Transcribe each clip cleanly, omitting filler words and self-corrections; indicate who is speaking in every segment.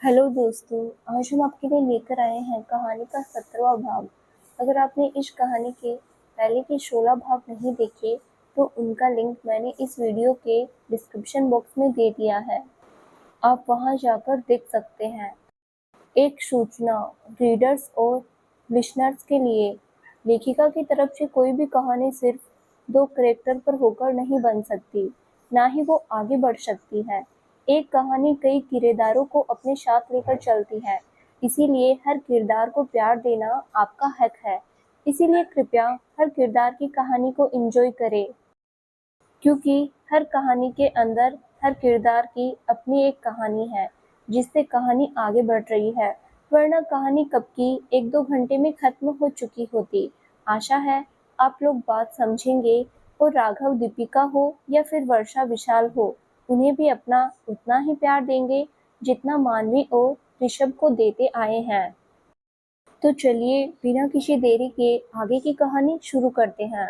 Speaker 1: Hello दोस्तों, आज हम आपके लिए लेकर आए हैं कहानी का 17वां भाग। अगर आपने इस कहानी के पहले के 16 भाग नहीं देखे तो उनका लिंक मैंने इस वीडियो के डिस्क्रिप्शन बॉक्स में दे दिया है। आप वहां जाकर देख सकते हैं। एक सूचना रीडर्स और लिसनर्स के लिए, लेखिका की तरफ से कोई भी कहानी सिर्फ दो कैरेक्टर पर होकर नहीं बन सकती, ना ही वो आगे बढ़ सकती है। एक कहानी कई किरदारों को अपने साथ लेकर चलती है, इसीलिए हर किरदार को प्यार देना आपका हक है। इसीलिए कृपया हर किरदार की कहानी को एंजॉय करें, क्योंकि हर कहानी के अंदर हर किरदार की अपनी एक कहानी है जिससे कहानी आगे बढ़ रही है, वरना कहानी कब की 1-2 घंटे में खत्म हो चुकी होती। आशा है आप लोग बात समझेंगे और राघव दीपिका हो या फिर वर्षा विशाल हो, उन्हें भी अपना उतना ही प्यार देंगे जितना मानवी और ऋषभ को देते आए हैं। तो चलिए बिना किसी देरी के आगे की कहानी शुरू करते हैं।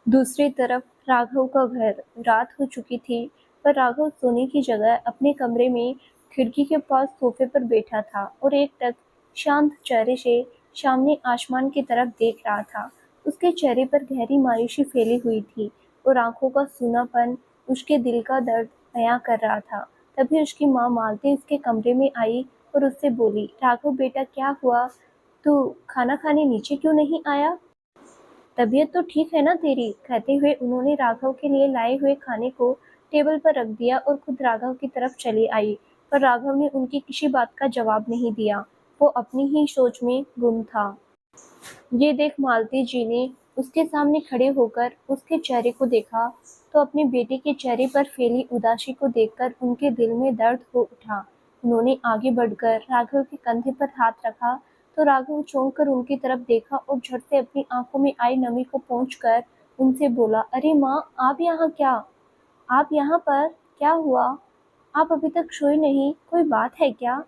Speaker 1: दूसरी तरफ राघव का घर। रात हो चुकी थी, पर राघव सोने की जगह अपने कमरे में खिड़की के पास सोफे पर बैठा था और एकटक शांत चेहरे से सामने आसमान की तरफ देख रहा था। उसके चेहरे पर गहरी मायूसी फैली हुई थी और आंखों का सूनापन उसके दिल का दर्द बयां कर रहा था। तभी उसकी माँ मालती उसके कमरे में आई और उससे बोली, राघव बेटा क्या हुआ? तू खाना खाने नीचे क्यों नहीं आया? तबीयत तो ठीक है ना तेरी? कहते हुए उन्होंने राघव के लिए लाए हुए खाने को टेबल पर रख दिया और खुद राघव की तरफ चली आई, पर राघव ने उनकी किसी बात का जवाब नहीं दिया। वो अपनी ही सोच में गुम था। ये देख मालती जी ने उसके सामने खड़े होकर उसके चेहरे को देखा, तो अपने बेटे के चेहरे पर फैली उदासी को देखकर उनके दिल में दर्द हो उठा। उन्होंने आगे बढ़कर राघव के कंधे पर हाथ रखा, तो राघव चौंक कर उनकी तरफ देखा और झट से अपनी आंखों में आई नमी को पोंछकर उनसे बोला, अरे माँ, आप यहाँ क्या? आप यहाँ पर? क्या हुआ? आप अभी तक सोए नहीं? कोई बात है क्या?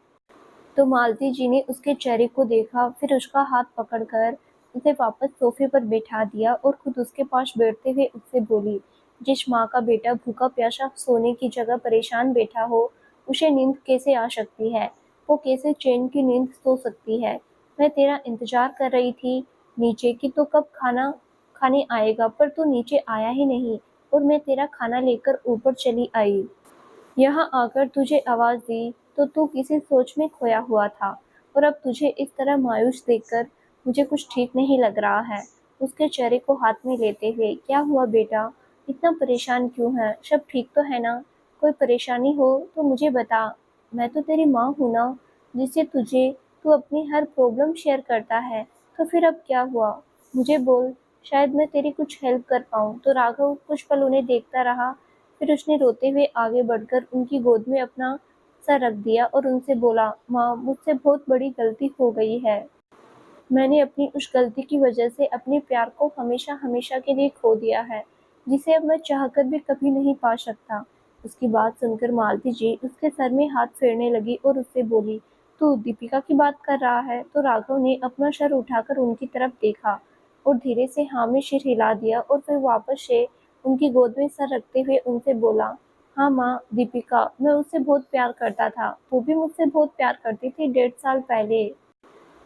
Speaker 1: तो मालती जी ने उसके चेहरे को देखा, फिर उसका हाथ पकड़कर उसे वापस सोफे पर बैठा दिया और खुद उसके पास बैठते हुए उससे बोली, जिस माँ का बेटा भूखा प्यासा सोने की जगह परेशान बैठा हो, उसे नींद कैसे आ सकती है? वो कैसे चैन की नींद सो सकती है? मैं तेरा इंतजार कर रही थी नीचे कि तो कब खाना खाने आएगा, पर तू नीचे आया ही नहीं और मैं तेरा खाना लेकर ऊपर चली आई। यहाँ आकर तुझे आवाज़ दी तो तू किसी सोच में खोया हुआ था, और अब तुझे इस तरह मायूस देखकर मुझे कुछ ठीक नहीं लग रहा है। उसके चेहरे को हाथ में लेते हुए, क्या हुआ बेटा? इतना परेशान क्यों है? सब ठीक तो है ना? कोई परेशानी हो तो मुझे बता। मैं तो तेरी माँ हूँ ना, जिससे तू अपनी हर प्रॉब्लम शेयर करता है। तो फिर अब क्या हुआ? मुझे बोल, शायद मैं तेरी कुछ हेल्प कर पाऊँ। तो राघव कुछ पल उन्हें देखता रहा, फिर उसने रोते हुए आगे बढ़कर उनकी गोद में अपना सर रख दिया और उनसे बोला, माँ, मुझसे बहुत बड़ी गलती हो गई है। मैंने अपनी उस गलती की वजह से अपने प्यार को हमेशा हमेशा के लिए खो दिया है, जिसे अब मैं चाहकर भी कभी नहीं पा सकता। उसकी बात सुनकर मालती जी उसके सर में हाथ फेरने लगी और उससे बोली, तू दीपिका की बात कर रहा है? तो राघव ने अपना सर उठाकर उनकी तरफ देखा और धीरे से हाँ में सिर हिला दिया और फिर वापस से उनकी गोद में सर रखते हुए उनसे बोला, हाँ माँ, दीपिका, मैं उससे बहुत प्यार करता था। वो भी मुझसे बहुत प्यार करती थी 1.5 साल पहले,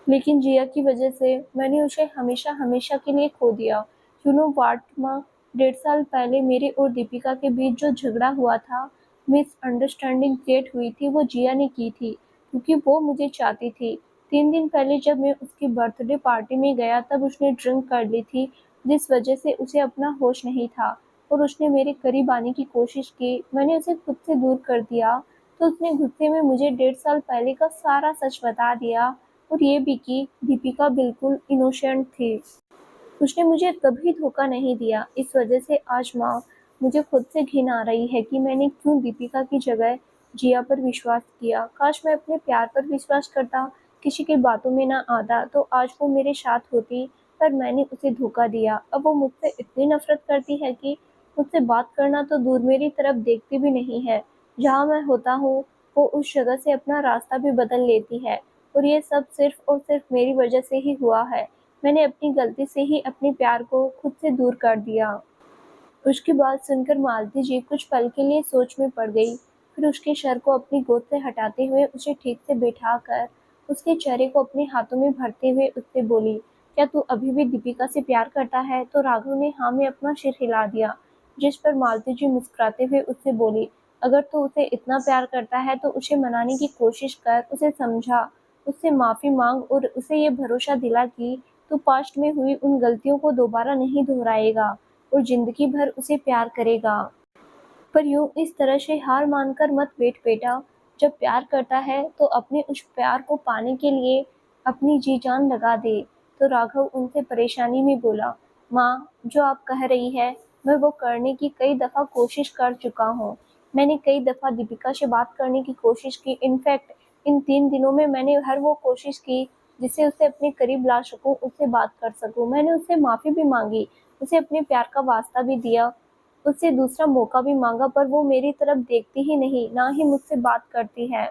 Speaker 1: लेकिन जिया की वजह से मैंने उसे हमेशा हमेशा के लिए खो दिया। यू नो व्हाट माँ, 1.5 साल पहले मेरे और दीपिका के बीच जो झगड़ा हुआ था, मिसअंडरस्टैंडिंग क्रिएट हुई थी, वो जिया ने की थी, क्योंकि वो मुझे चाहती थी। 3 दिन पहले जब मैं उसकी बर्थडे पार्टी में गया तब उसने ड्रिंक कर ली थी, जिस वजह से उसे अपना होश नहीं था और उसने मेरे करीब आने की कोशिश की। मैंने उसे खुद से दूर कर दिया, तो उसने गुस्से में मुझे 1.5 साल पहले का सारा सच बता दिया और ये भी कि दीपिका बिल्कुल इनोसेंट थी। उसने मुझे कभी धोखा नहीं दिया। इस वजह से आज माँ, मुझे खुद से घिन आ रही है कि मैंने क्यों दीपिका की जगह जिया पर विश्वास किया। काश मैं अपने प्यार पर विश्वास करता, किसी की बातों में ना आता, तो आज वो मेरे साथ होती, पर मैंने उसे धोखा दिया। अब वो मुझसे इतनी नफरत करती है कि मुझसे बात करना तो दूर, मेरी तरफ देखती भी नहीं है। जहाँ मैं होता हूँ वो उस जगह से अपना रास्ता भी बदल लेती है, और ये सब सिर्फ और सिर्फ मेरी वजह से ही हुआ है। मैंने अपनी गलती से ही अपने प्यार को खुद से दूर कर दिया। उसकी बात सुनकर मालती जी कुछ पल के लिए सोच में पड़ गई, फिर उसके सर को अपनी गोद से हटाते हुए उसे ठीक से बैठाकर उसके चेहरे को अपने हाथों में भरते हुए उससे बोली, क्या तू अभी भी दीपिका से प्यार करता है? तो राघव ने हाँ में अपना सिर हिला दिया, जिस पर मालती जी मुस्कुराते हुए उससे बोली, अगर तू उसे इतना प्यार करता है तो उसे मनाने की कोशिश कर, उसे समझा, उससे माफी मांग और उसे ये भरोसा दिला कि तू पास्ट में हुई उन गलतियों को दोबारा नहीं दोहराएगा और जिंदगी भर उसे प्यार करेगा। पर यूं इस तरह से हार मानकर मत बैठ बेटा। जब प्यार करता है तो अपने उस प्यार को पाने के लिए अपनी जी जान लगा दे। तो राघव उनसे परेशानी में बोला, माँ, जो आप कह रही है मैं वो करने की कई दफ़ा कोशिश कर चुका हूँ। मैंने कई दफ़ा दीपिका से बात करने की कोशिश की। इनफैक्ट इन 3 दिनों में मैंने हर वो कोशिश की जिससे उसे अपने करीब ला सकूं, उससे बात कर सकूं। मैंने उससे माफ़ी भी मांगी, उसे अपने प्यार का वास्ता भी दिया, उससे दूसरा मौका भी मांगा, पर वो मेरी तरफ देखती ही नहीं, ना ही मुझसे बात करती है।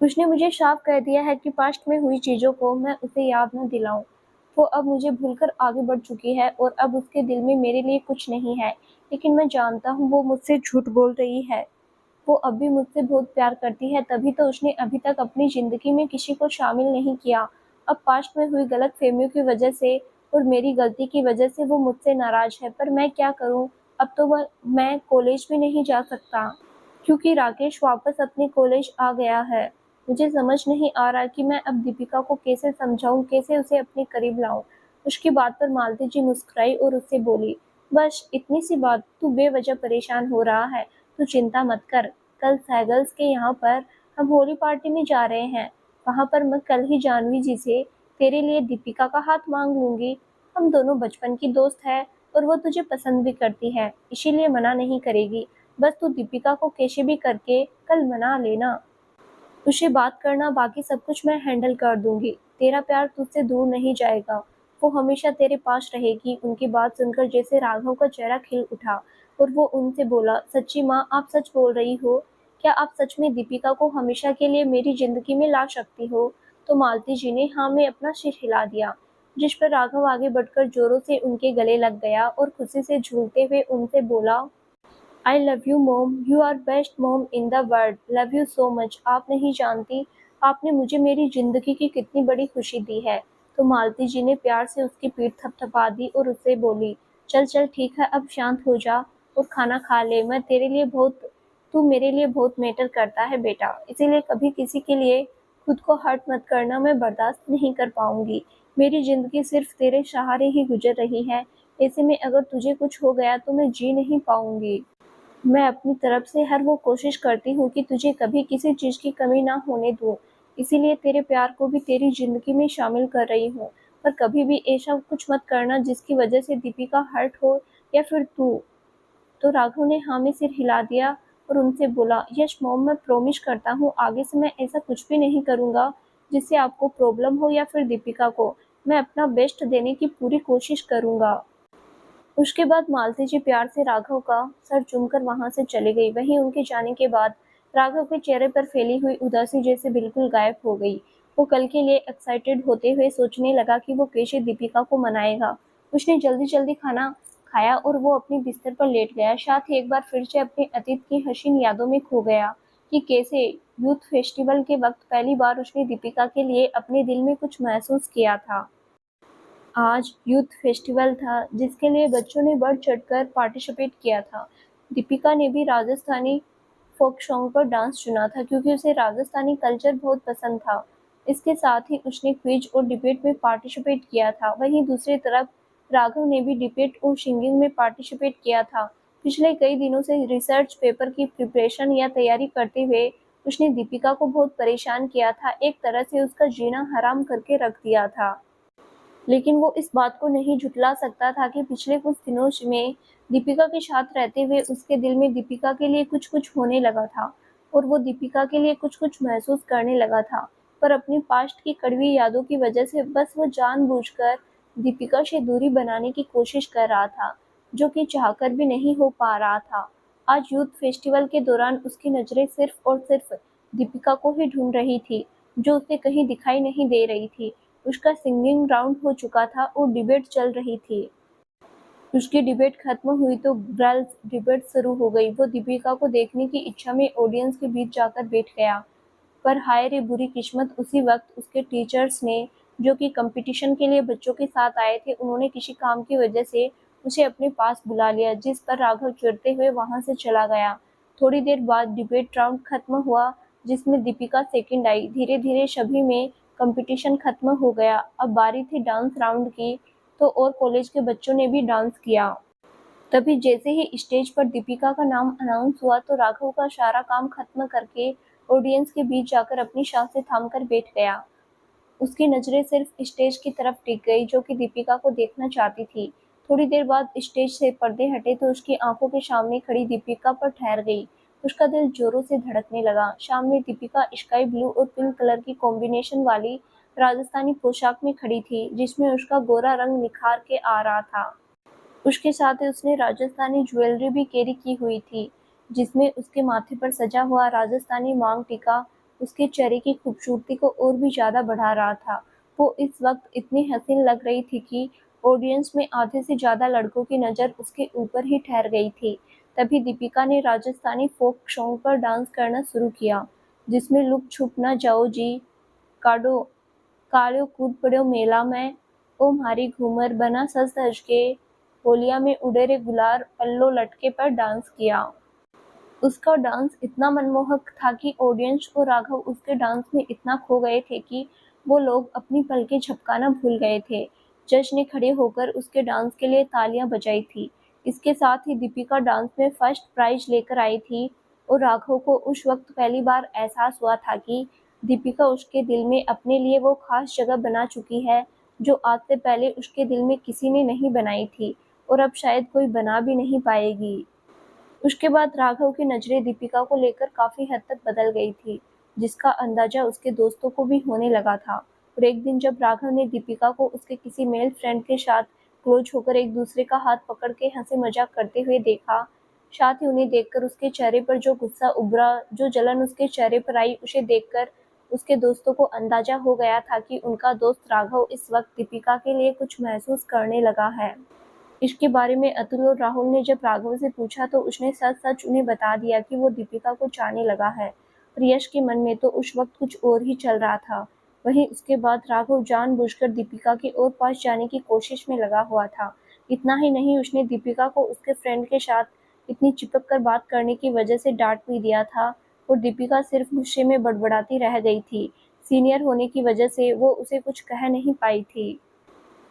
Speaker 1: उसने मुझे साफ कह दिया है कि पास्ट में हुई चीज़ों को मैं उसे याद न दिलाऊं। वो अब मुझे भूलकर आगे बढ़ चुकी है और अब उसके दिल में मेरे लिए कुछ नहीं है। लेकिन मैं जानता हूँ वो मुझसे झूठ बोल रही है। वो अब भी मुझसे बहुत प्यार करती है, तभी तो उसने अभी तक अपनी ज़िंदगी में किसी को शामिल नहीं किया। अब पास्ट में हुई गलतफ़हमियों की वजह से और मेरी गलती की वजह से वो मुझसे नाराज़ है, पर मैं क्या करूँ? अब तो मैं कॉलेज भी नहीं जा सकता, क्योंकि राकेश वापस अपने कॉलेज आ गया है। मुझे समझ नहीं आ रहा कि मैं अब दीपिका को कैसे समझाऊँ, कैसे उसे अपने करीब लाऊँ। उसकी बात पर मालती जी मुस्कुराई और उससे बोली, बस इतनी सी बात, तू बेवजह परेशान हो रहा है, तू चिंता मत कर। कल सहगल्स के यहाँ पर हम होली पार्टी में जा रहे हैं। वहाँ पर मैं कल ही जानवी जी से तेरे लिए दीपिका का हाथ मांग लूँगी। हम दोनों बचपन की दोस्त है और वो तुझे पसंद भी करती है, इसीलिए मना नहीं करेगी। बस तू दीपिका को कैसे भी करके कल मना लेना। उसे बात करना, बाकी सब कुछ मैं हैंडल कर दूंगी। तेरा प्यार तुझसे दूर नहीं जाएगा, वो हमेशा तेरे पास रहेगी। उनकी बात सुनकर जैसे राघव का चेहरा खिल उठा और वो उनसे बोला, सच्ची माँ, आप सच बोल रही हो? क्या आप सच में दीपिका को हमेशा के लिए मेरी जिंदगी में ला सकती हो? तो मालती जी ने हाँ में अपना सिर हिला दिया, जिस पर राघव आगे बढ़कर जोरों से उनके गले लग गया और खुशी से झूलते हुए उनसे बोला, I love you mom, you are best mom in the world, love you so much. आप नहीं जानती आपने मुझे मेरी ज़िंदगी की कितनी बड़ी खुशी दी है। तो मालती जी ने प्यार से उसकी पीठ थपथपा दी और उससे बोली, चल चल ठीक है, अब शांत हो जा और खाना खा ले। तू मेरे लिए बहुत मैटर करता है बेटा, इसीलिए कभी किसी के लिए खुद को हर्ट मत करना, मैं बर्दाश्त नहीं कर पाऊंगी। मेरी ज़िंदगी सिर्फ तेरे सहारे ही गुजर रही है, ऐसे में अगर तुझे कुछ हो गया तो मैं जी नहीं पाऊंगी। मैं अपनी तरफ से हर वो कोशिश करती हूँ कि तुझे कभी किसी चीज़ की कमी ना होने दूँ, इसीलिए तेरे प्यार को भी तेरी ज़िंदगी में शामिल कर रही हूँ। पर कभी भी ऐसा कुछ मत करना जिसकी वजह से दीपिका हर्ट हो या फिर तू। तो राघव ने हाँ में सिर हिला दिया और उनसे बोला, यस मॉम, मैं प्रॉमिस करता हूँ आगे से मैं ऐसा कुछ भी नहीं करूँगा जिससे आपको प्रॉब्लम हो या फिर दीपिका को। मैं अपना बेस्ट देने की पूरी कोशिश करूँगा। उसके बाद मालती जी प्यार से राघव का सर चूमकर वहां से चली गई। वहीं उनके जाने के बाद राघव के चेहरे पर फैली हुई उदासी जैसे बिल्कुल गायब हो गई। वो कल के लिए एक्साइटेड होते हुए सोचने लगा कि वो कैसे दीपिका को मनाएगा। उसने जल्दी जल्दी खाना खाया और वो अपने बिस्तर पर लेट गया। साथ ही एक बार फिर से अपने अतीत की हसीन यादों में खो गया कि कैसे यूथ फेस्टिवल के वक्त पहली बार उसने दीपिका के लिए अपने दिल में कुछ महसूस किया था। आज यूथ फेस्टिवल था जिसके लिए बच्चों ने बढ़ चढ़कर पार्टिसिपेट किया था। दीपिका ने भी राजस्थानी फोक सॉन्ग पर डांस चुना था क्योंकि उसे राजस्थानी कल्चर बहुत पसंद था। इसके साथ ही उसने क्विज और डिबेट में पार्टिसिपेट किया था। वहीं दूसरी तरफ राघव ने भी डिबेट और सिंगिंग में पार्टिसिपेट किया था। पिछले कई दिनों से रिसर्च पेपर की प्रिपरेशन या तैयारी करते हुए उसने दीपिका को बहुत परेशान किया था, एक तरह से उसका जीना हराम करके रख दिया था। लेकिन वो इस बात को नहीं झुठला सकता था कि पिछले कुछ दिनों में दीपिका के साथ रहते हुए उसके दिल में दीपिका के लिए कुछ-कुछ होने लगा था और वो दीपिका के लिए कुछ-कुछ महसूस करने लगा था। पर अपनी पास्ट की कड़वी यादों की वजह से बस वो जानबूझकर दीपिका से दूरी बनाने की कोशिश कर रहा था, जो कि चाहकर भी नहीं हो पा रहा था। आज यूथ फेस्टिवल के दौरान उसकी नज़रें सिर्फ और सिर्फ दीपिका को ही ढूंढ रही थी, जो उसे कहीं दिखाई नहीं दे रही थी। उसका सिंगिंग राउंड हो चुका था और डिबेट चल रही थी। उसकी डिबेट खत्म हुई तो गर्ल्स डिबेट शुरू हो गई। वो दीपिका को देखने की इच्छा में ऑडियंस के बीच जाकर बैठ गया। पर हाय रे बुरी किस्मत, उसी वक्त उसके टीचर्स ने, जो कि कंपटीशन के लिए बच्चों के साथ आए थे, उन्होंने किसी काम की वजह से उसे अपने पास बुला लिया, जिस पर राघव चिढ़ते हुए वहां से चला गया। थोड़ी देर बाद डिबेट राउंड खत्म हुआ, जिसमें दीपिका सेकंड आई। धीरे धीरे सभी में कंपटीशन खत्म हो गया। अब बारी थी डांस राउंड की, तो और कॉलेज के बच्चों ने भी डांस किया। तभी जैसे ही स्टेज पर दीपिका का नाम अनाउंस हुआ तो राघव का सारा काम खत्म करके ऑडियंस के बीच जाकर अपनी सांसें थामकर बैठ गया। उसकी नजरें सिर्फ स्टेज की तरफ टिक गई, जो कि दीपिका को देखना चाहती थी। थोड़ी देर बाद स्टेज से पर्दे हटे तो उसकी आंखों के सामने खड़ी दीपिका पर ठहर गई। उसका दिल जोरों से धड़कने लगा। सामने दीपिका स्काई ब्लू और पिंक कलर की कॉम्बिनेशन वाली राजस्थानी पोशाक में खड़ी थी, जिसमें उसका गोरा रंग निखार के आ रहा था। उसके साथ ही उसने राजस्थानी ज्वेलरी भी कैरी की हुई थी, जिसमें उसके माथे पर सजा हुआ राजस्थानी मांग टीका उसके चेहरे की खूबसूरती को और भी ज्यादा बढ़ा रहा था। वो इस वक्त इतनी हसीन लग रही थी कि ऑडियंस में आधे से ज्यादा लड़कों की नज़र उसके ऊपर ही ठहर गई थी। तभी दीपिका ने राजस्थानी फोक सॉन्ग पर डांस करना शुरू किया, जिसमें लुक छुप ना जाओ जी, काडो कालियो कूद पड़ो मेला में, ओ म्हारी घूमर बना सज धज के, होलिया में उड़े रे गुलाल पल्लो लटके पर डांस किया। उसका डांस इतना मनमोहक था कि ऑडियंस और राघव उसके डांस में इतना खो गए थे कि वो लोग अपनी पलकें झपकाना भूल गए थे। जज ने खड़े होकर उसके डांस के लिए तालियां बजाई थी। इसके साथ ही दीपिका डांस में फर्स्ट प्राइज लेकर आई थी और राघव को उस वक्त पहली बार एहसास हुआ था कि दीपिका उसके दिल में अपने लिए वो खास जगह बना चुकी है, जो आज से पहले उसके दिल में किसी ने नहीं बनाई थी और अब शायद कोई बना भी नहीं पाएगी। उसके बाद राघव की नज़रें दीपिका को लेकर काफ़ी हद तक बदल गई थी, जिसका अंदाज़ा उसके दोस्तों को भी होने लगा था। और एक दिन जब राघव ने दीपिका को उसके किसी मेल फ्रेंड के साथ क्लोज होकर एक दूसरे का हाथ पकड़ के हंसी मजाक करते हुए देखा, साथ ही उन्हें देखकर उसके चेहरे पर जो गुस्सा उभरा, जो जलन उसके चेहरे पर आई, उसे देखकर उसके दोस्तों को अंदाजा हो गया था कि उनका दोस्त राघव इस वक्त दीपिका के लिए कुछ महसूस करने लगा है। इसके बारे में अतुल और राहुल ने जब राघव से पूछा तो उसने सच-सच उन्हें बता दिया कि वो दीपिका को चाहने लगा है। पर यश के मन में तो उस वक्त कुछ और ही चल रहा था। वहीं उसके बाद राघव जानबूझकर दीपिका की ओर पास जाने की कोशिश में लगा हुआ था। इतना ही नहीं, उसने दीपिका को उसके फ्रेंड के साथ इतनी चिपक कर बात करने की वजह से डांट भी दिया था और दीपिका सिर्फ गुस्से में बड़बड़ाती रह गई थी। सीनियर होने की वजह से वो उसे कुछ कह नहीं पाई थी।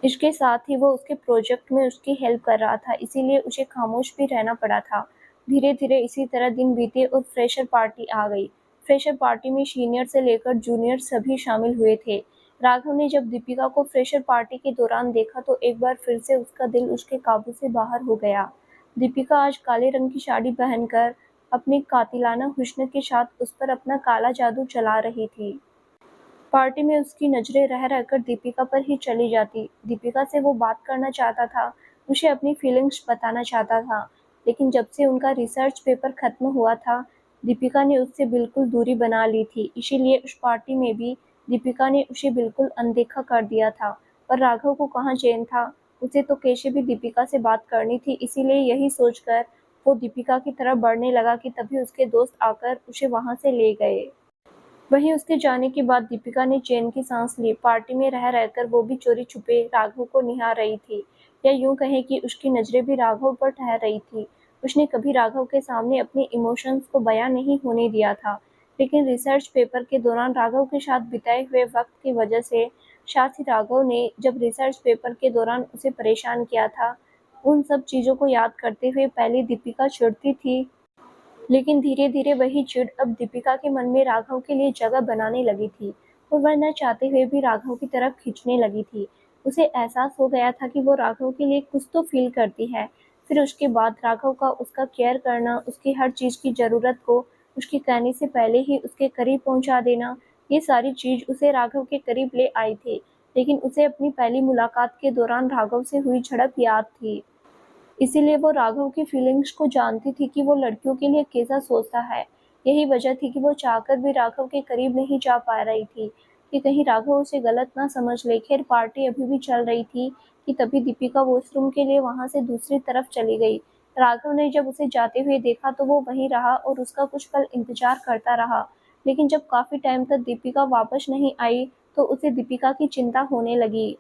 Speaker 1: इसके साथ ही वो उसके प्रोजेक्ट में उसकी हेल्प कर रहा था, इसीलिए उसे खामोश भी रहना पड़ा था। धीरे-धीरे इसी तरह दिन बीते और फ्रेशर पार्टी आ गई। फ्रेशर पार्टी में सीनियर से लेकर जूनियर सभी शामिल हुए थे। राघव ने जब दीपिका को फ्रेशर पार्टी के दौरान देखा तो एक बार फिर से उसका दिल उसके काबू से बाहर हो गया। दीपिका आज काले रंग की साड़ी पहनकर अपने कातिलाना हुस्न के साथ उस पर अपना काला जादू चला रही थी। पार्टी में उसकी नज़रें रह रहकर दीपिका पर ही चली जाती। दीपिका से वो बात करना चाहता था, उसे अपनी फीलिंग्स बताना चाहता था, लेकिन जब से उनका रिसर्च पेपर खत्म हुआ था, दीपिका ने उससे बिल्कुल दूरी बना ली थी। इसीलिए उस पार्टी में भी दीपिका ने उसे बिल्कुल अनदेखा कर दिया था। पर राघव को कहाँ चैन था, उसे तो कैसे भी दीपिका से बात करनी थी, इसीलिए यही सोचकर वो दीपिका की तरफ बढ़ने लगा कि तभी उसके दोस्त आकर उसे वहाँ से ले गए। वहीं उसके जाने के बाद दीपिका ने चैन की सांस ली। पार्टी में रह रहकर वो भी चोरी छुपे राघव को निहार रही थी, या यूं कहें कि उसकी नजरें भी राघव पर ठहर रही थी। उसने कभी राघव के सामने अपने इमोशंस को बयां नहीं होने दिया था, लेकिन रिसर्च पेपर के दौरान राघव के साथ बिताए हुए वक्त की वजह से, साथ ही राघव ने जब रिसर्च पेपर के दौरान उसे परेशान किया था, उन सब चीज़ों को याद करते हुए पहले दीपिका चिढ़ती थी, लेकिन धीरे-धीरे वही चिढ़ अब दीपिका के मन में राघव के लिए जगह बनाने लगी थी और वह न चाहते हुए भी राघव की तरफ खींचने लगी थी। उसे एहसास हो गया था कि वो राघव के लिए कुछ तो फ़ील करती है। फिर उसके बाद राघव का उसका केयर करना, उसकी हर चीज़ की ज़रूरत को उसके कहने से पहले ही उसके करीब पहुँचा देना, ये सारी चीज़ उसे राघव के करीब ले आई थी। लेकिन उसे अपनी पहली मुलाकात के दौरान राघव से हुई झड़प याद थी। इसीलिए वो राघव की फीलिंग्स को जानती थी कि वो लड़कियों के लिए कैसा सोचता है। यही वजह थी कि वो चाहकर भी राघव के करीब नहीं जा पा रही थी कि कहीं राघव उसे गलत ना समझ ले। खैर पार्टी अभी भी चल रही थी कि तभी दीपिका वॉशरूम के लिए वहां से दूसरी तरफ चली गई। राघव ने जब उसे जाते हुए देखा तो वो वहीं रहा और उसका कुछ पल इंतजार करता रहा, लेकिन जब काफी टाइम तक दीपिका वापस नहीं आई तो उसे दीपिका की चिंता होने लगी।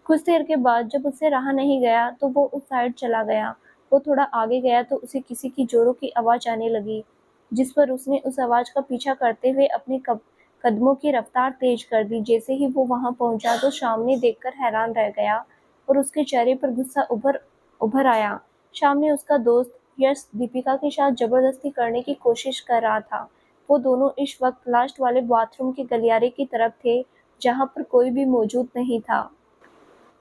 Speaker 1: कुछ देर के बाद जब उससे रहा नहीं गया तो वो उस साइड चला गया। वो थोड़ा आगे गया तो उसे किसी की जोरों की आवाज आने लगी, जिस पर उसने उस आवाज का पीछा करते हुए अपने कदमों की रफ्तार तेज कर दी। जैसे ही वो वहां पहुंचा तो सामने देखकर हैरान रह गया और उसके चेहरे पर गुस्सा उभर उभर आया। सामने उसका दोस्त यश दीपिका के साथ जबरदस्ती करने की कोशिश कर रहा था। वो दोनों इस वक्त लास्ट वाले बाथरूम के गलियारे की तरफ थे, जहां पर कोई भी मौजूद नहीं था।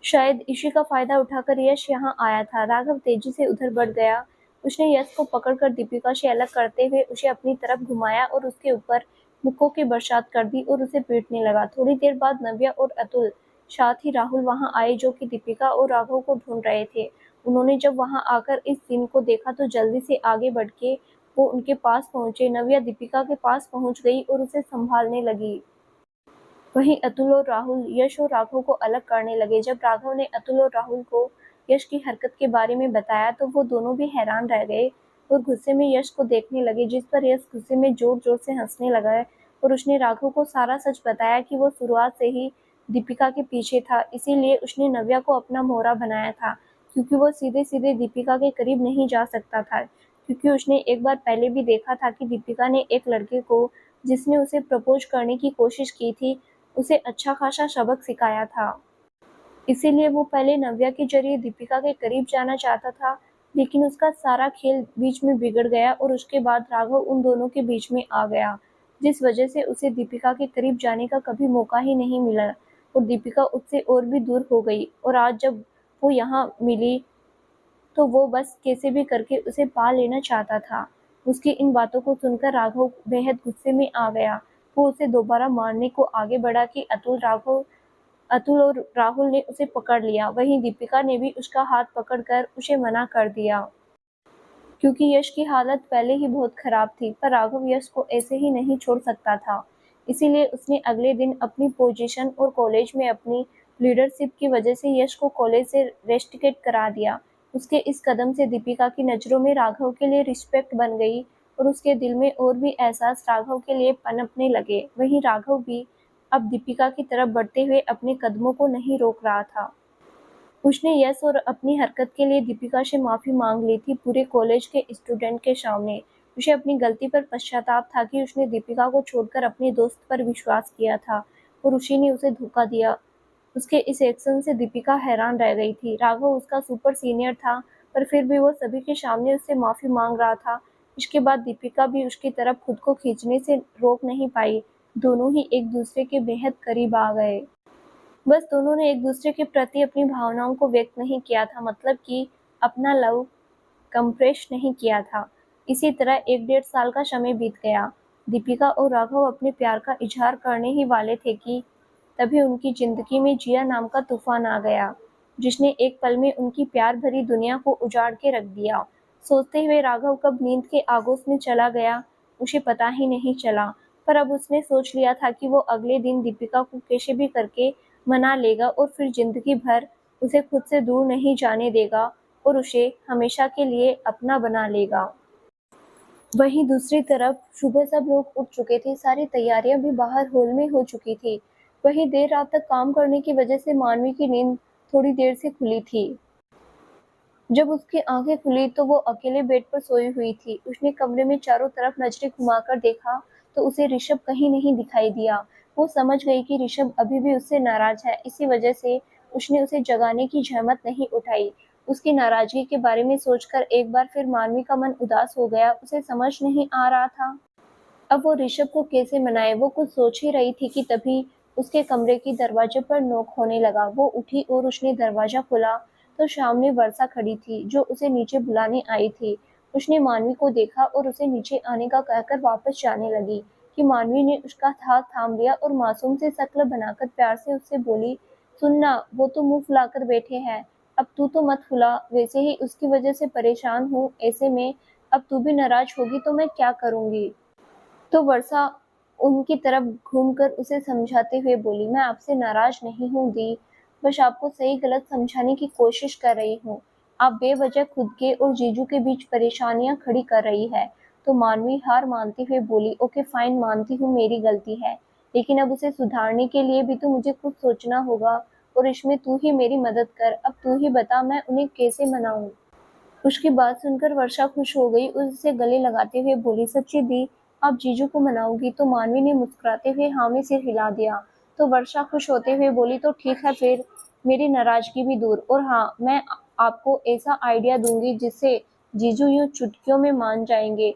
Speaker 1: शायद इसी का फायदा उठाकर यश यहाँ आया था। राघव तेजी से उधर बढ़ गया। उसने यश को पकड़कर दीपिका से अलग करते हुए उसे अपनी तरफ घुमाया और उसके ऊपर मुक्कों की बरसात कर दी और उसे पीटने लगा। थोड़ी देर बाद नव्या और अतुल, साथ ही राहुल वहां आए, जो कि दीपिका और राघव को ढूंढ रहे थे। उन्होंने जब वहां आकर इस सीन को देखा तो जल्दी से आगे बढ़ के वो उनके पास पहुंचे। नव्या दीपिका के पास पहुंच गई और उसे संभालने लगी। वहीं अतुल और राहुल यश और राघव को अलग करने लगे। जब राघव ने अतुल और राहुल को यश की हरकत के बारे में बताया तो वो दोनों भी हैरान रह गए और गुस्से में यश को देखने लगे, जिस पर यश गुस्से में जोर जोर से हंसने लगा है। और उसने राघव को सारा सच बताया कि वो शुरुआत से ही दीपिका के पीछे था, इसीलिए उसने नव्या को अपना मोहरा बनाया था, क्योंकि वो सीधे सीधे दीपिका के करीब नहीं जा सकता था, क्योंकि उसने एक बार पहले भी देखा था कि दीपिका ने एक लड़के को, जिसने उसे प्रपोज करने की कोशिश की थी, उसे अच्छा खासा सबक सिखाया था। इसीलिए वो पहले नव्या के जरिए दीपिका के करीब जाना चाहता था, लेकिन उसका सारा खेल बीच में बिगड़ गया और उसके बाद राघव उन दोनों के बीच में आ गया, जिस वजह से उसे दीपिका के करीब जाने का कभी मौका ही नहीं मिला और दीपिका उससे और भी दूर हो गई। और आज जब वो यहाँ मिली तो वो बस कैसे भी करके उसे पा लेना चाहता था। उसकी इन बातों को सुनकर राघव बेहद गुस्से में आ गया। वो उसे दोबारा मारने को आगे बढ़ा कि अतुल और राहुल ने उसे पकड़ लिया। वहीं दीपिका ने भी उसका हाथ पकड़कर उसे मना कर दिया, क्योंकि यश की हालत पहले ही बहुत खराब थी, पर राघव यश को ऐसे ही नहीं छोड़ सकता था। इसीलिए उसने अगले दिन अपनी पोजीशन और कॉलेज में अपनी लीडरशिप की वजह से यश को कॉलेज से रेस्टिकेट करा दिया। उसके इस कदम से दीपिका की नज़रों में राघव के लिए रिस्पेक्ट बन गई और उसके दिल में और भी एहसास राघव के लिए पनपने लगे। वहीं राघव भी अब दीपिका की तरफ बढ़ते हुए अपने कदमों को नहीं रोक रहा था। उसने यश और अपनी हरकत के लिए दीपिका से माफी मांग ली थी पूरे कॉलेज के स्टूडेंट के सामने। उसे अपनी गलती पर पश्चाताप था कि उसने दीपिका को छोड़कर अपने दोस्त पर विश्वास किया था और उसी ने उसे धोखा दिया। उसके इस एक्शन से दीपिका हैरान रह गई थी। राघव उसका सुपर सीनियर था, पर फिर भी वो सभी के सामने उससे माफी मांग रहा था। इसके बाद दीपिका भी उसकी तरफ खुद को खींचने से रोक नहीं पाई। दोनों ही एक दूसरे के बेहद करीब आ गए। बस दोनों ने एक दूसरे के प्रति अपनी भावनाओं को व्यक्त नहीं किया था, मतलब कि अपना लव कंप्रेस नहीं किया था। इसी तरह 1 डेढ़ साल का समय बीत गया। दीपिका और राघव अपने प्यार का इजहार करने ही वाले थे कि तभी उनकी जिंदगी में जिया नाम का तूफान आ गया, जिसने एक पल में उनकी प्यार भरी दुनिया को उजाड़ के रख दिया। सोचते हुए राघव कब नींद के आगोश में चला गया उसे पता ही नहीं चला, पर अब उसने सोच लिया था कि वो अगले दिन दीपिका को कैसे भी करके मना लेगा और फिर जिंदगी भर उसे खुद से दूर नहीं जाने देगा और उसे हमेशा के लिए अपना बना लेगा। वहीं दूसरी तरफ सुबह सब लोग उठ चुके थे, सारी तैयारियां भी बाहर हॉल में हो चुकी थी। वहीं देर रात तक काम करने की वजह से मानवी की नींद थोड़ी देर से खुली थी। जब उसकी आंखें खुली तो वो अकेले बेड पर सोई हुई थी। उसने कमरे में चारों तरफ नजरें घुमाकर देखा तो उसे ऋषभ कहीं नहीं दिखाई दिया। वो समझ गई कि ऋषभ अभी भी उससे नाराज है, इसी वजह से उसने उसे जगाने की जहमत नहीं उठाई। उसकी नाराजगी के बारे में सोचकर एक बार फिर मानवी का मन उदास हो गया। उसे समझ नहीं आ रहा था अब वो ऋषभ को कैसे मनाए। वो कुछ सोच ही रही थी कि तभी उसके कमरे की दरवाजे पर नॉक होने लगा। वो उठी और उसने दरवाजा खोला तो सामने वर्षा खड़ी थी, जो उसे नीचे बुलाने आई थी। उसने मानवी को देखा और उसे नीचे आने का कहकर वापस जाने लगी कि मानवी ने उसका हाथ थाम लिया और मासूम से शक्ल बनाकर प्यार से उससे बोली, सुनना, वो तो मुंह फुलाकर बैठे हैं, अब तू तो मत फुला, वैसे ही उसकी वजह से परेशान हूँ, ऐसे में अब तू भी नाराज होगी तो मैं क्या करूँगी। तो वर्षा उनकी तरफ घूमकर उसे समझाते हुए बोली, मैं आपसे नाराज नहीं हूँ दी, बस आपको सही गलत समझाने की कोशिश कर रही हूँ। आप बेवजह खुद के और जीजू के बीच परेशानियां खड़ी कर रही है। तो मानवी हार मानते हुए बोली, ओके फाइन, मानती हूँ मेरी गलती है, लेकिन अब उसे सुधारने के लिए भी तो मुझे कुछ सोचना होगा, और इसमें तू ही मेरी मदद कर। अब तू ही बता मैं उन्हें कैसे मनाऊं। उसकी बात सुनकर वर्षा खुश हो गई, उससे गले लगाते हुए बोली, सच्ची दी, आप जीजू को मनाओगी? तो मानवी ने मुस्कुराते हुए हाँ में सिर हिला दिया। तो वर्षा खुश होते हुए बोली, तो ठीक है फिर, मेरी नाराजगी भी दूर, और हाँ, मैं आपको ऐसा आइडिया दूंगी जिससे जीजू यूं चुटकियों में मान जाएंगे।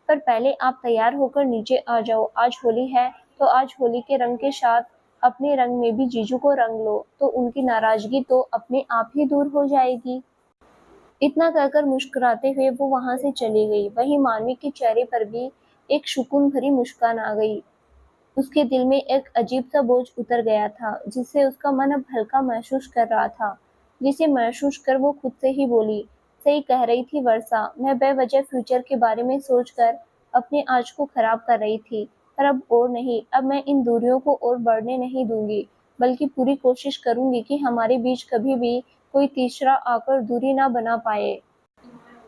Speaker 1: पर पहले आप तैयार होकर नीचे आ जाओ, आज होली है, तो आज होली के रंग के साथ अपने रंग में भी जीजू को रंग लो, तो उनकी नाराजगी तो अपने आप ही दूर हो जाएगी। इतना कहकर मुस्कुराते हुए वो वहां से चली गई। वहीं मानवी के चेहरे पर भी एक सुकून भरी मुस्कान आ गई। उसके दिल में एक अजीब सा बोझ उतर गया था, जिससे उसका मन अब हल्का महसूस कर रहा था। जिसे महसूस कर वो खुद से ही बोली, सही कह रही थी वर्षा, मैं बेवजह फ्यूचर के बारे में सोचकर अपने आज को खराब कर रही थी। पर अब और नहीं, अब मैं इन दूरियों को और बढ़ने नहीं दूंगी, बल्कि पूरी कोशिश करूंगी कि हमारे बीच कभी भी कोई तीसरा आकर दूरी ना बना पाए।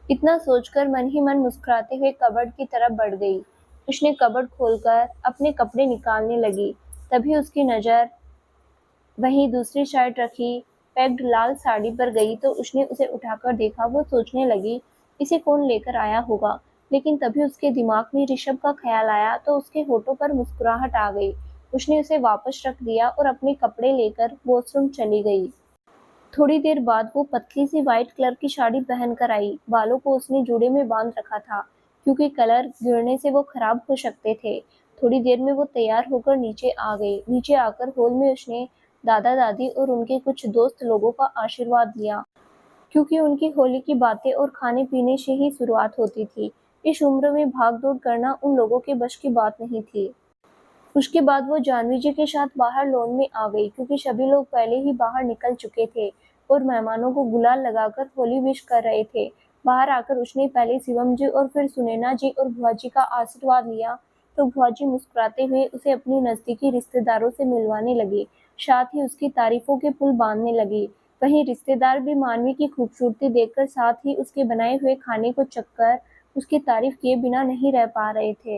Speaker 1: इतना सोचकर मन ही मन मुस्कुराते हुए कबर्ड की तरफ बढ़ गई। उसने कबर्ड खोलकर अपने कपड़े निकालने लगी। तभी उसकी नजर वहीं दूसरी साइड रखी पैक्ड लाल साड़ी पर गई, तो उसने उसे उठाकर देखा। वो सोचने लगी, इसे कौन लेकर आया होगा। लेकिन तभी उसके दिमाग में ऋषभ का ख्याल आया, तो उसके होठों पर मुस्कुराहट आ गई। उसने उसे वापस रख दिया और अपने कपड़े लेकर वॉशरूम चली गई। थोड़ी देर बाद वो पतली सी व्हाइट कलर की साड़ी पहनकर आई। बालों को उसने जूड़े में बांध रखा था, क्योंकि कलर गिरने से वो खराब हो सकते थे। थोड़ी देर में वो तैयार होकर नीचे आ गई। नीचे आकर हॉल में उसने दादा दादी और उनके कुछ दोस्त लोगों का आशीर्वाद लिया, क्योंकि उनकी होली की बातें और खाने पीने से ही शुरुआत होती थी। इस उम्र में भाग दौड़ करना उन लोगों के बस की बात नहीं थी। उसके बाद वो जाह्नवी जी के साथ बाहर लॉन में आ गई, क्योंकि सभी लोग पहले ही बाहर निकल चुके थे और मेहमानों को गुलाल लगाकर होली विश कर रहे थे। बाहर आकर उसने पहले शिवम जी और फिर सुनैना जी और भुआ जी का आशीर्वाद लिया। तो भुआ जी मुस्कुराते हुए उसे अपनी नजदीकी रिश्तेदारों से मिलवाने लगे, साथ ही उसकी तारीफों के पुल बांधने लगे। वहीं रिश्तेदार भी मानवी की खूबसूरती देखकर, साथ ही उसके बनाए हुए खाने को चखकर उसकी तारीफ किए बिना नहीं रह पा रहे थे।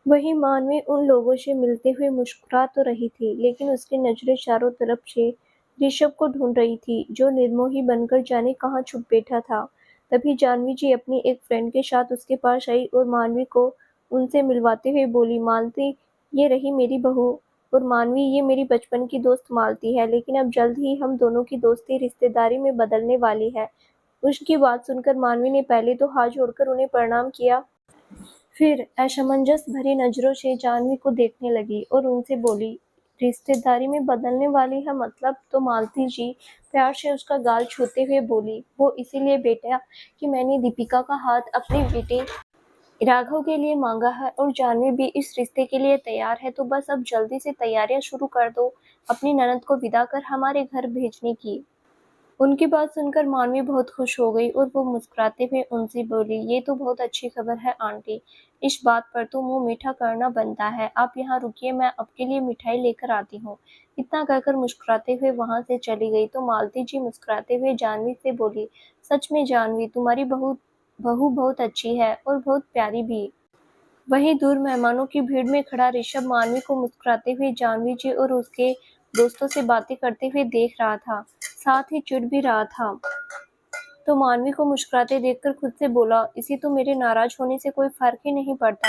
Speaker 1: वहीं मानवी उन लोगों से मिलते हुए मुस्कुरा तो रही थी, लेकिन उसकी नजरें चारों तरफ से ऋषभ को ढूंढ रही थी, जो निर्मोही बनकर जाने कहाँ छुप बैठा था। तभी जाह्नवी जी अपनी एक फ्रेंड के साथ उसके पास आई और मानवी को उनसे मिलवाते हुए बोली, मालती, ये रही मेरी बहू। और मानवी, ये मेरी बचपन की दोस्त मालती है, लेकिन अब जल्द ही हम दोनों की दोस्ती रिश्तेदारी में बदलने वाली है। उसकी बात सुनकर मानवी ने पहले तो हाथ जोड़कर उन्हें प्रणाम किया, फिर असमंजस भरी नजरों से जाह्नवी को देखने लगी और उनसे बोली, रिश्तेदारी में बदलने वाली है मतलब? तो मालती जी प्यार से उसका गाल छूते हुए बोली, वो इसीलिए बेटा कि मैंने दीपिका का हाथ अपने बेटे राघव के लिए मांगा है, और जाह्नवी भी इस रिश्ते के लिए तैयार है। तो बस अब जल्दी से तैयारियां शुरू कर दो अपनी ननद को विदा कर हमारे घर भेजने की। उनकी बात सुनकर मानवी बहुत खुश हो गई और वो मुस्कुराते हुए उनसे बोली, ये तो बहुत अच्छी खबर है आंटी, इस बात पर तो मुंह मीठा करना बनता है। आप यहाँ रुकिए, मैं आपके लिए मिठाई लेकर आती हूँ। इतना कहकर मुस्कुराते हुए वहां से चली गई। तो मालती जी मुस्कुराते हुए जाह्नवी से बोली, सच में जाह्नवी, तुम्हारी बहू बहू बहुत अच्छी है और बहुत प्यारी भी। वहीं दूर मेहमानों की भीड़ में खड़ा ऋषभ मानवी को मुस्कुराते हुए जाह्नवी जी और उसके दोस्तों से बातें करते हुए देख रहा था, साथ ही चिढ़ भी रहा था। तो मानवी को मुस्कुराते देखकर खुद से बोला, इसे तो मेरे नाराज होने से कोई फर्क ही नहीं पड़ता।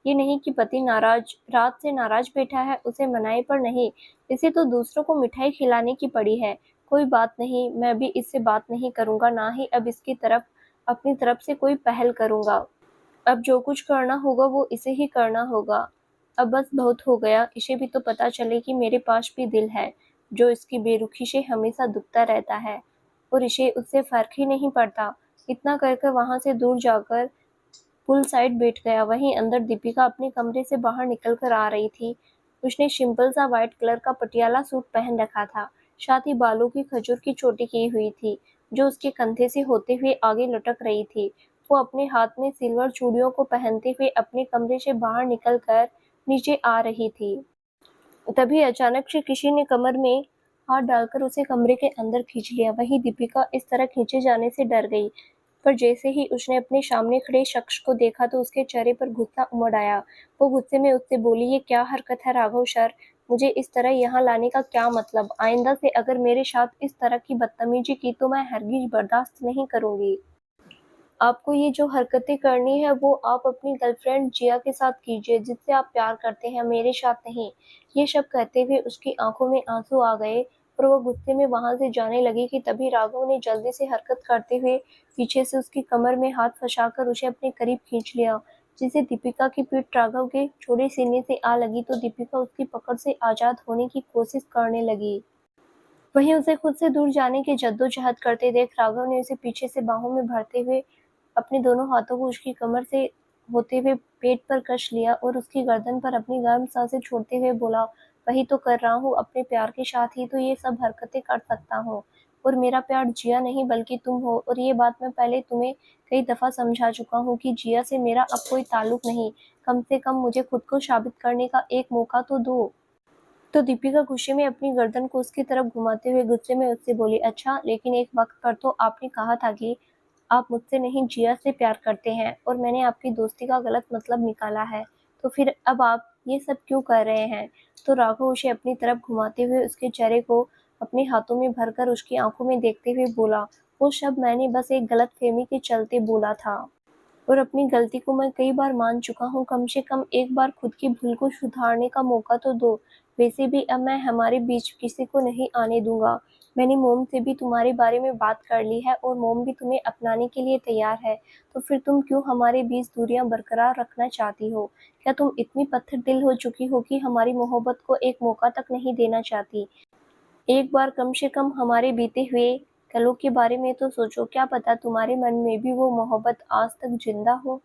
Speaker 1: ये नहीं कि पति नाराज रात से नाराज बैठा है, उसे मनाए पर नहीं, इसे तो दूसरों को मिठाई खिलाने की पड़ी है। कोई बात नहीं, मैं भी इससे बात नहीं करूंगा, ना ही अब इसकी तरफ अपनी तरफ से कोई पहल करूंगा। अब जो कुछ करना होगा वो इसे ही करना होगा। अब बस बहुत हो गया, इसे भी तो पता चले कि मेरे पास भी दिल है, जो इसकी बेरुखी से हमेशा दुखता रहता है, और इसे उससे फर्क ही नहीं पड़ता। इतना कहकर वहां से दूर जाकर पुल साइड बैठ गया। वहीं अंदर दीपिका अपने कमरे से बाहर निकल कर आ रही थी। उसने सिंपल सा व्हाइट कलर का पटियाला सूट पहन रखा था, साथ ही बालों की खजूर की चोटी की हुई थी, जो उसके कंधे से होते हुए आगे लटक रही थी। वो अपने हाथ में सिल्वर चूड़ियों को पहनते हुए अपने कमरे से बाहर निकल कर नीचे आ रही थी। तभी अचानक से किसी ने कमर में हाथ डालकर उसे कमरे के अंदर खींच लिया। वहीं दीपिका इस तरह खींचे जाने से डर गई, पर जैसे ही उसने अपने सामने खड़े शख्स को देखा तो उसके चेहरे पर गुस्सा उमड़ आया। वो गुस्से में उससे बोली, ये क्या हरकत है राघव सर? मुझे इस तरह यहाँ लाने का क्या मतलब? आइंदा से अगर मेरे साथ इस तरह की बदतमीजी की तो मैं हरगिज बर्दाश्त नहीं करूंगी। आपको ये जो हरकतें करनी है वो आप अपनी गर्लफ्रेंड जिया के साथ कीजिए, जिससे आप प्यार करते हैं, मेरे साथ नहीं। ये सब कहते हुए उसकी आंखों में आंसू आ गए और वो गुस्से में वहां से जाने लगी कि तभी राघव ने जल्दी से हरकत करते हुए पीछे से उसकी कमर में हाथ फंसाकर उसे अपने करीब खींच लिया, जिसे दीपिका की पीठ राघव के चौड़े सीने से आ लगी तो दीपिका उसकी पकड़ से आजाद होने की कोशिश करने लगी। वहीं उसे खुद से दूर जाने की जद्दोजहद करते देख राघव ने उसे पीछे से बाहों में भरते हुए अपने दोनों हाथों को उसकी कमर से होते हुए पेट पर कस लिया और उसकी गर्दन पर अपनी गर्म सांसें छोड़ते हुए बोला, वही तो कर रहा हूँ, अपने प्यार के साथ ही तो ये सब हरकतें कर सकता हूँ। और मेरा प्यार जिया नहीं बल्कि तुम हो, और ये बात मैं पहले तुम्हें कई दफा समझा चुका हूँ कि जिया से मेरा अब कोई ताल्लुक नहीं। कम से कम मुझे खुद को साबित करने का एक मौका तो दो। तो दीपिका गुस्से में अपनी गर्दन को उसकी तरफ घुमाते हुए गुस्से में उससे बोली, अच्छा, लेकिन एक वक्त पर तो आपने कहा था कि आप मुझसे नहीं जिया से प्यार करते हैं और मैंने आपकी दोस्ती का गलत मतलब निकाला है, तो फिर अब आप ये सब क्यों कर रहे हैं? तो राघव उसे अपनी तरफ घुमाते हुए उसके चेहरे को अपने हाथों में भरकर उसकी आंखों में देखते हुए बोला, वो शब्द मैंने बस एक गलतफहमी के चलते बोला था और अपनी गलती को मैं कई बार मान चुका हूँ। कम से कम एक बार खुद की भूल को सुधारने का मौका तो दो। वैसे भी अब मैं हमारे बीच किसी को नहीं आने दूंगा। मैंने मोम से भी तुम्हारे बारे में बात कर ली है और मोम भी तुम्हें अपनाने के लिए तैयार है। तो फिर तुम क्यों हमारे बीच दूरियां बरकरार रखना चाहती हो? क्या तुम इतनी पत्थर दिल हो चुकी हो कि हमारी मोहब्बत को एक मौका तक नहीं देना चाहती? एक बार कम से कम हमारे बीते हुए कलों के बारे में तो सोचो। क्या पता तुम्हारे मन में भी वो मोहब्बत आज तक जिंदा हो।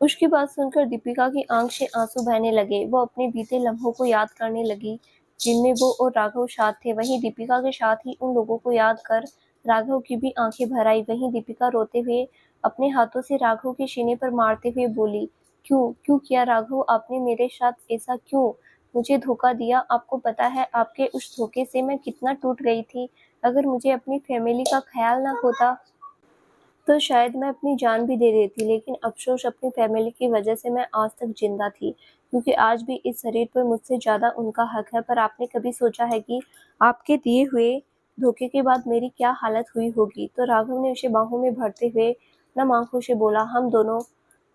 Speaker 1: उसकी बात सुनकर दीपिका की आंख से आंसू बहने लगे। वो अपने बीते लम्हों को याद करने लगी जिनमें वो और राघव साथ थे। वहीं दीपिका के साथ ही उन लोगों को याद कर राघव की भी आंखें भर आई। वहीं दीपिका रोते हुए अपने हाथों से राघव के सीने पर मारते हुए बोली, क्यों क्यों किया राघव? आपने मेरे साथ ऐसा क्यों? मुझे धोखा दिया। आपको पता है आपके उस धोखे से मैं कितना टूट गई थी। अगर मुझे अपनी फैमिली का ख्याल ना होता तो शायद मैं अपनी जान भी दे देती, लेकिन अफ़सोस अपनी फैमिली की वजह से मैं आज तक ज़िंदा थी, क्योंकि आज भी इस शरीर पर मुझसे ज़्यादा उनका हक है। पर आपने कभी सोचा है कि आपके दिए हुए धोखे के बाद मेरी क्या हालत हुई होगी? तो राघव ने उसे बाहों में भरते हुए नम आँखों से बोला, हम दोनों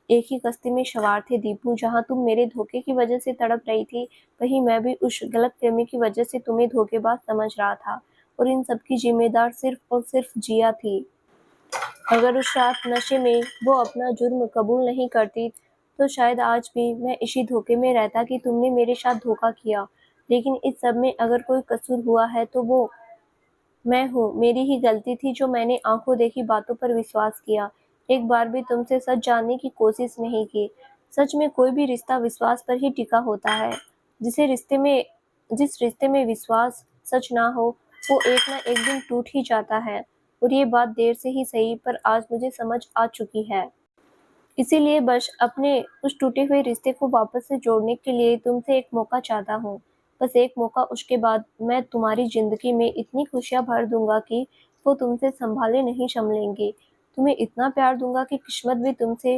Speaker 1: एक ही कश्ती में सवार थे दीपू। जहाँ तुम मेरे धोखे की वजह से तड़प रही थी, वहीं मैं भी उस गलतफ़हमी की वजह से तुम्हें धोखेबाज समझ रहा था, और इन सब की ज़िम्मेदार सिर्फ़ और सिर्फ़ जिया थी। अगर उस रात नशे में वो अपना जुर्म कबूल नहीं करती तो शायद आज भी मैं इसी धोखे में रहता कि तुमने मेरे साथ धोखा किया। लेकिन इस सब में अगर कोई कसूर हुआ है तो वो मैं हूँ। मेरी ही गलती थी जो मैंने आंखों देखी बातों पर विश्वास किया। एक बार भी तुमसे सच जानने की कोशिश नहीं की। सच में कोई भी रिश्ता विश्वास पर ही टिका होता है। जिस रिश्ते में विश्वास सच ना हो वो एक ना एक दिन टूट ही जाता है। और ये बात देर से ही सही पर आज मुझे समझ आ चुकी है। इसीलिए बस अपने उस टूटे हुए रिश्ते को वापस से जोड़ने के लिए तुमसे एक मौका चाहता हूँ। बस एक मौका, उसके बाद मैं तुम्हारी ज़िंदगी में इतनी खुशियाँ भर दूँगा कि वो तुमसे सँभाले नहीं सँभलेंगी। तुम्हें इतना प्यार दूँगा कि किस्मत भी तुमसे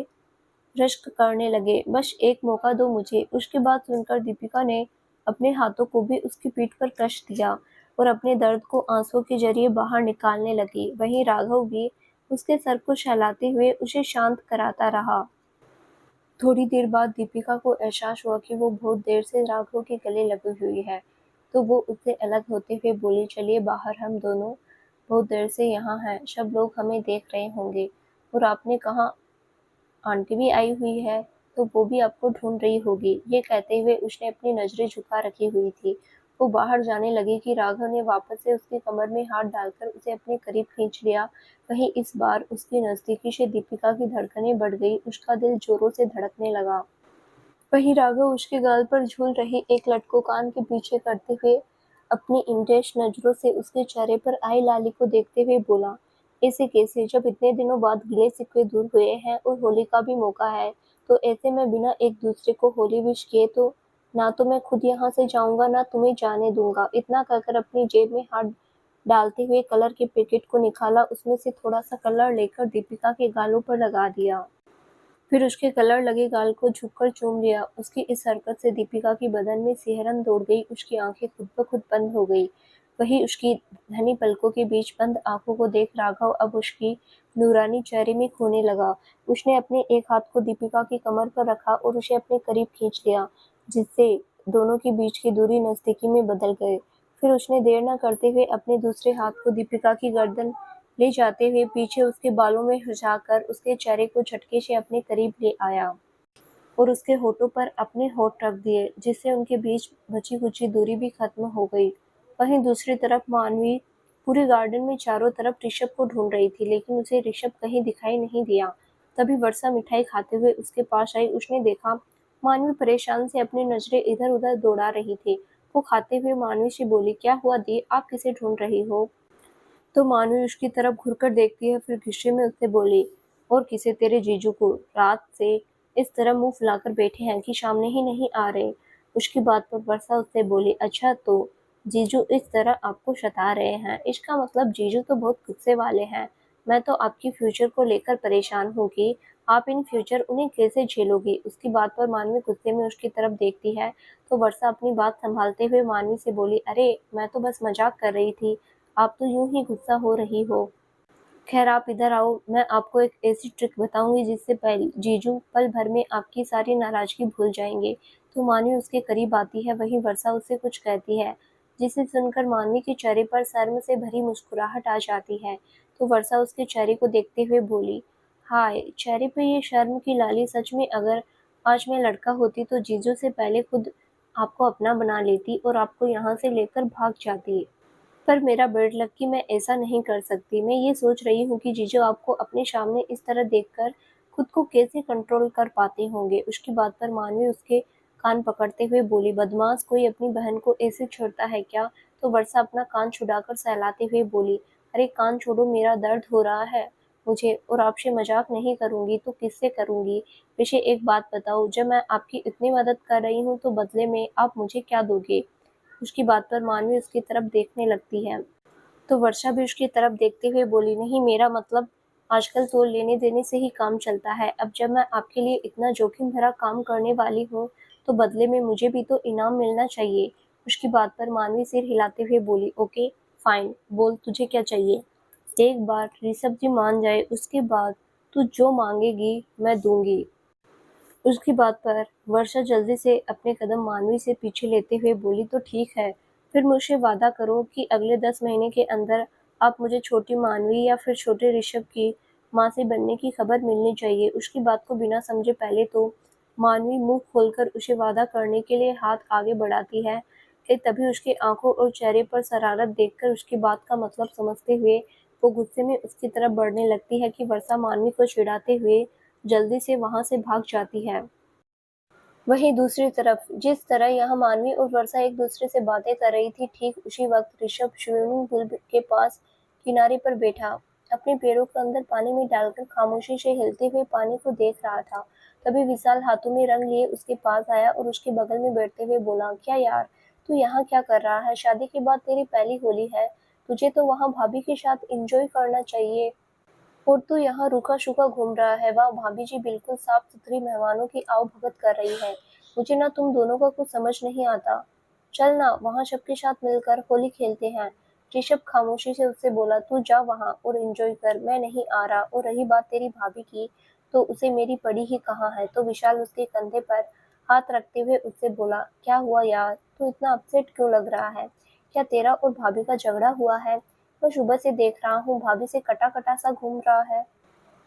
Speaker 1: रश्क करने लगे। बस एक मौका दो मुझे। उसकी बात सुनकर दीपिका ने अपने हाथों को भी उसकी पीठ पर कस दिया और अपने दर्द को आंसुओं के ज़रिए बाहर निकालने लगी। वहीं राघव भी उसके सर को सहलाते हुए उसे शांत कराता रहा। थोड़ी देर बाद दीपिका को एहसास हुआ कि वो बहुत देर से राघव के गले लगी हुई है, तो वो उससे अलग होते हुए बोली, चलिए बाहर, हम दोनों बहुत देर से यहाँ हैं, सब लोग हमें देख रहे होंगे। और आपने कहा आंटी भी आई हुई है, तो वो भी आपको ढूंढ रही होगी। ये कहते हुए उसने अपनी नजरें झुका रखी हुई थी। वो बाहर जाने लगी कि राघव ने वापस से उसकी कमर में हाथ डालकर उसे अपने करीब खींच लिया। वहीं इस बार उसकी नजदीकी से दीपिका की धड़कनें बढ़ गई। उसका दिल जोरों से धड़कने लगा। वहीं राघव उसके गाल पर झूल रही एक लटको कान के पीछे करते हुए अपनी इंटेंस नजरों से उसके चेहरे पर आई लाली को देखते हुए बोला, ऐसे कैसे? जब इतने दिनों बाद गिले शिकवे दूर हुए हैं और होली का भी मौका है, तो ऐसे में बिना एक दूसरे को होली विश किए तो ना तो मैं खुद यहाँ से जाऊंगा ना तुम्हें जाने दूंगा। इतना कहकर अपनी जेब में हाथ डालते हुए कलर के पैकेट को निकाला, उसमें से थोड़ा सा कलर लेकर दीपिका के गालों पर लगा दिया। फिर उसके कलर लगे गाल को झुककर चूम लिया। उसकी इस हरकत से दीपिका की बदन में सिहरन दौड़ गई, उसकी आंखें खुद ब खुद बंद हो गई। वही उसकी घनी पलकों के बीच बंद आंखों को देख राघव अब उसकी नूरानी चेहरे में खोने लगा। उसने अपने एक हाथ को दीपिका की कमर पर रखा और उसे अपने करीब खींच लिया, जिससे दोनों के बीच की दूरी नजदीकी में बदल गए। फिर उसने देर न करते हुए अपने दूसरे हाथ को दीपिका की गर्दन ले जाते हुए पीछे उसके बालों में घुसाकर उसके चेहरे को झटके से अपने करीब ले आया और उसके होठों पर अपने होठ रख दिए, जिससे उनके बीच बची कुची दूरी भी खत्म हो गई। वहीं दूसरी तरफ मानवी पूरे गार्डन में चारों तरफ ऋषभ को ढूंढ रही थी, लेकिन उसे ऋषभ कहीं दिखाई नहीं दिया। तभी वर्षा मिठाई खाते हुए उसके पास आई। उसने देखा मानवी परेशान से अपनी नजरें इधर उधर दौड़ा रही थी। वो खाते हुए मानवी से बोली, क्या हुआ दी, आप किसे ढूंढ रही हो? तो मानवी उसकी तरफ घुरकर देखती है, फिर गुस्से में उससे बोली, और किसे, तेरे जीजू को रात से इस तरह मुंह फुलाकर बैठे हैं कि सामने ही नहीं आ रहे। उसकी बात पर वर्षा उससे बोली, अच्छा तो जीजू इस तरह आपको सता रहे हैं, इसका मतलब जीजू तो बहुत गुस्से वाले हैं। मैं तो आपकी फ्यूचर को लेकर परेशान हूँ कि आप इन फ्यूचर उन्हें कैसे झेलोगी। उसकी बात पर मानवी गुस्से में उसकी तरफ देखती है, तो वर्षा अपनी बात संभालते हुए मानवी से बोली, अरे मैं तो बस मजाक कर रही थी, आप तो यूं ही गुस्सा हो रही हो। खैर आप इधर आओ, मैं आपको एक ऐसी ट्रिक बताऊंगी जिससे पहले जीजू पल भर में आपकी सारी नाराजगी भूल जाएंगे। तो मानवी उसके करीब आती है, वहीं वर्षा उससे कुछ कहती है, जिसे सुनकर मानवी के चेहरे पर शर्म से भरी मुस्कुराहट आ जाती है। तो वर्षा उसके चेहरे को देखते हुए बोली, हाय, चेहरे पे ये शर्म की लाली, सच में अगर आज मैं लड़का होती तो जीजू से पहले खुद आपको अपना बना लेती और आपको यहाँ से लेकर भाग जाती। पर मेरा बैड लक कि मैं ऐसा नहीं कर सकती। मैं ये सोच रही हूँ कि जीजू आपको अपने सामने इस तरह देखकर खुद को कैसे कंट्रोल कर पाते होंगे। उसकी बात पर मानवी उसके कान पकड़ते हुए बोली, बदमाश, कोई अपनी बहन को ऐसे छेड़ता है क्या? तो वर्षा अपना कान छुड़ाकर सहलाते हुए बोली, अरे कान छोड़ो, मेरा दर्द हो रहा है मुझे, और आपसे मजाक नहीं करूंगी तो किससे करूंगी? वैसे एक बात बताओ, जब मैं आपकी इतनी मदद कर रही हूँ तो बदले में आप मुझे क्या दोगे? उसकी बात पर मानवी उसकी तरफ देखने लगती है, तो वर्षा भी उसकी तरफ देखते हुए बोली, नहीं, मेरा मतलब आजकल तो लेने देने से ही काम चलता है। अब जब मैं आपके लिए इतना जोखिम भरा काम करने वाली हूँ तो बदले में मुझे भी तो इनाम मिलना चाहिए। उसकी बात पर मानवी सिर हिलाते हुए बोली, ओके फाइन, बोल तुझे क्या चाहिए? एक बार ऋषभ जी मान जाए उसके बाद तू जो मांगेगी मैं दूंगी। उसकी बात पर वर्षा जल्दी से अपने कदम मानवी से पीछे लेते हुए बोली, तो ठीक है, फिर मुझसे वादा करो कि अगले 10 महीने के अंदर आप मुझे छोटी मानवी या फिर छोटे ऋषभ की माँ से बनने की खबर मिलनी चाहिए। उसकी बात को बिना समझे पहले तो मानवी मुंह खोलकर उसे वादा करने के लिए हाथ आगे बढ़ाती है कि तभी उसकी आंखों और चेहरे पर शरारत देखकर उसकी बात का मतलब समझते हुए वो गुस्से में उसकी तरफ बढ़ने लगती है कि वर्षा मानवी को चिढ़ाते हुए जल्दी से वहां से भाग जाती है। वहीं दूसरी तरफ जिस तरह यहाँ मानवी और वर्षा एक दूसरे से बातें कर रही थी, ठीक उसी वक्त ऋषभ स्विमिंग पूल के पास किनारे पर बैठा अपने पैरों को अंदर पानी में डालकर खामोशी से हिलते हुए पानी को देख रहा था। तभी विशाल हाथों में रंग लिए उसके पास आया और उसके बगल में बैठते हुए बोला, क्या यार, तू यहाँ क्या कर रहा है? शादी के बाद तेरी पहली होली है, तुझे तो वहाँ भाभी के साथ एंजॉय करना चाहिए और तू यहाँ रूखा-सूखा घूम रहा है। वाह भाभी जी, बिल्कुल साफ-सुथरी मेहमानों की आओ-भगत कर रही है। मुझे ना तुम दोनों का कुछ समझ नहीं आता। चल ना, वहाँ सबके साथ मिलकर होली खेलते हैं। ऋषभ खामोशी से उससे बोला, तू जा वहाँ और एंजॉय कर, मैं नहीं आ रहा। और रही बात तेरी भाभी की, तो उसे मेरी पड़ी ही कहाँ है। तो विशाल उसके कंधे पर हाथ रखते हुए उससे बोला, क्या हुआ यार, तू इतना अपसेट क्यों लग रहा है? क्या तेरा और भाभी का झगड़ा हुआ है? मैं सुबह से देख रहा हूँ भाभी से कटा कटा सा घूम रहा है।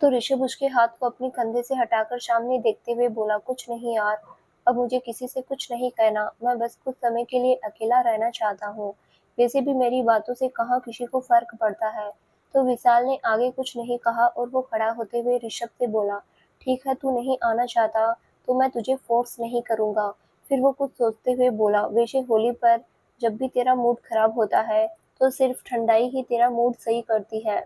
Speaker 1: तो ऋषभ उसके हाथ को अपने कंधे से हटाकर सामने देखते हुए बोला, कुछ नहीं यार, अब मुझे किसी से कुछ नहीं कहना, मैं बस कुछ समय के लिए अकेला रहना चाहता हूँ। वैसे भी मेरी बातों से कहाँ किसी को फर्क पड़ता है। तो विशाल ने आगे कुछ नहीं कहा और वो खड़ा होते हुए ऋषभ से बोला, ठीक है, तू नहीं आना चाहता तो मैं तुझे फोर्स नहीं करूंगा। फिर वो कुछ सोचते हुए बोला, वैसे होली पर जब भी तेरा मूड खराब होता है तो सिर्फ ठंडाई ही तेरा मूड सही करती है।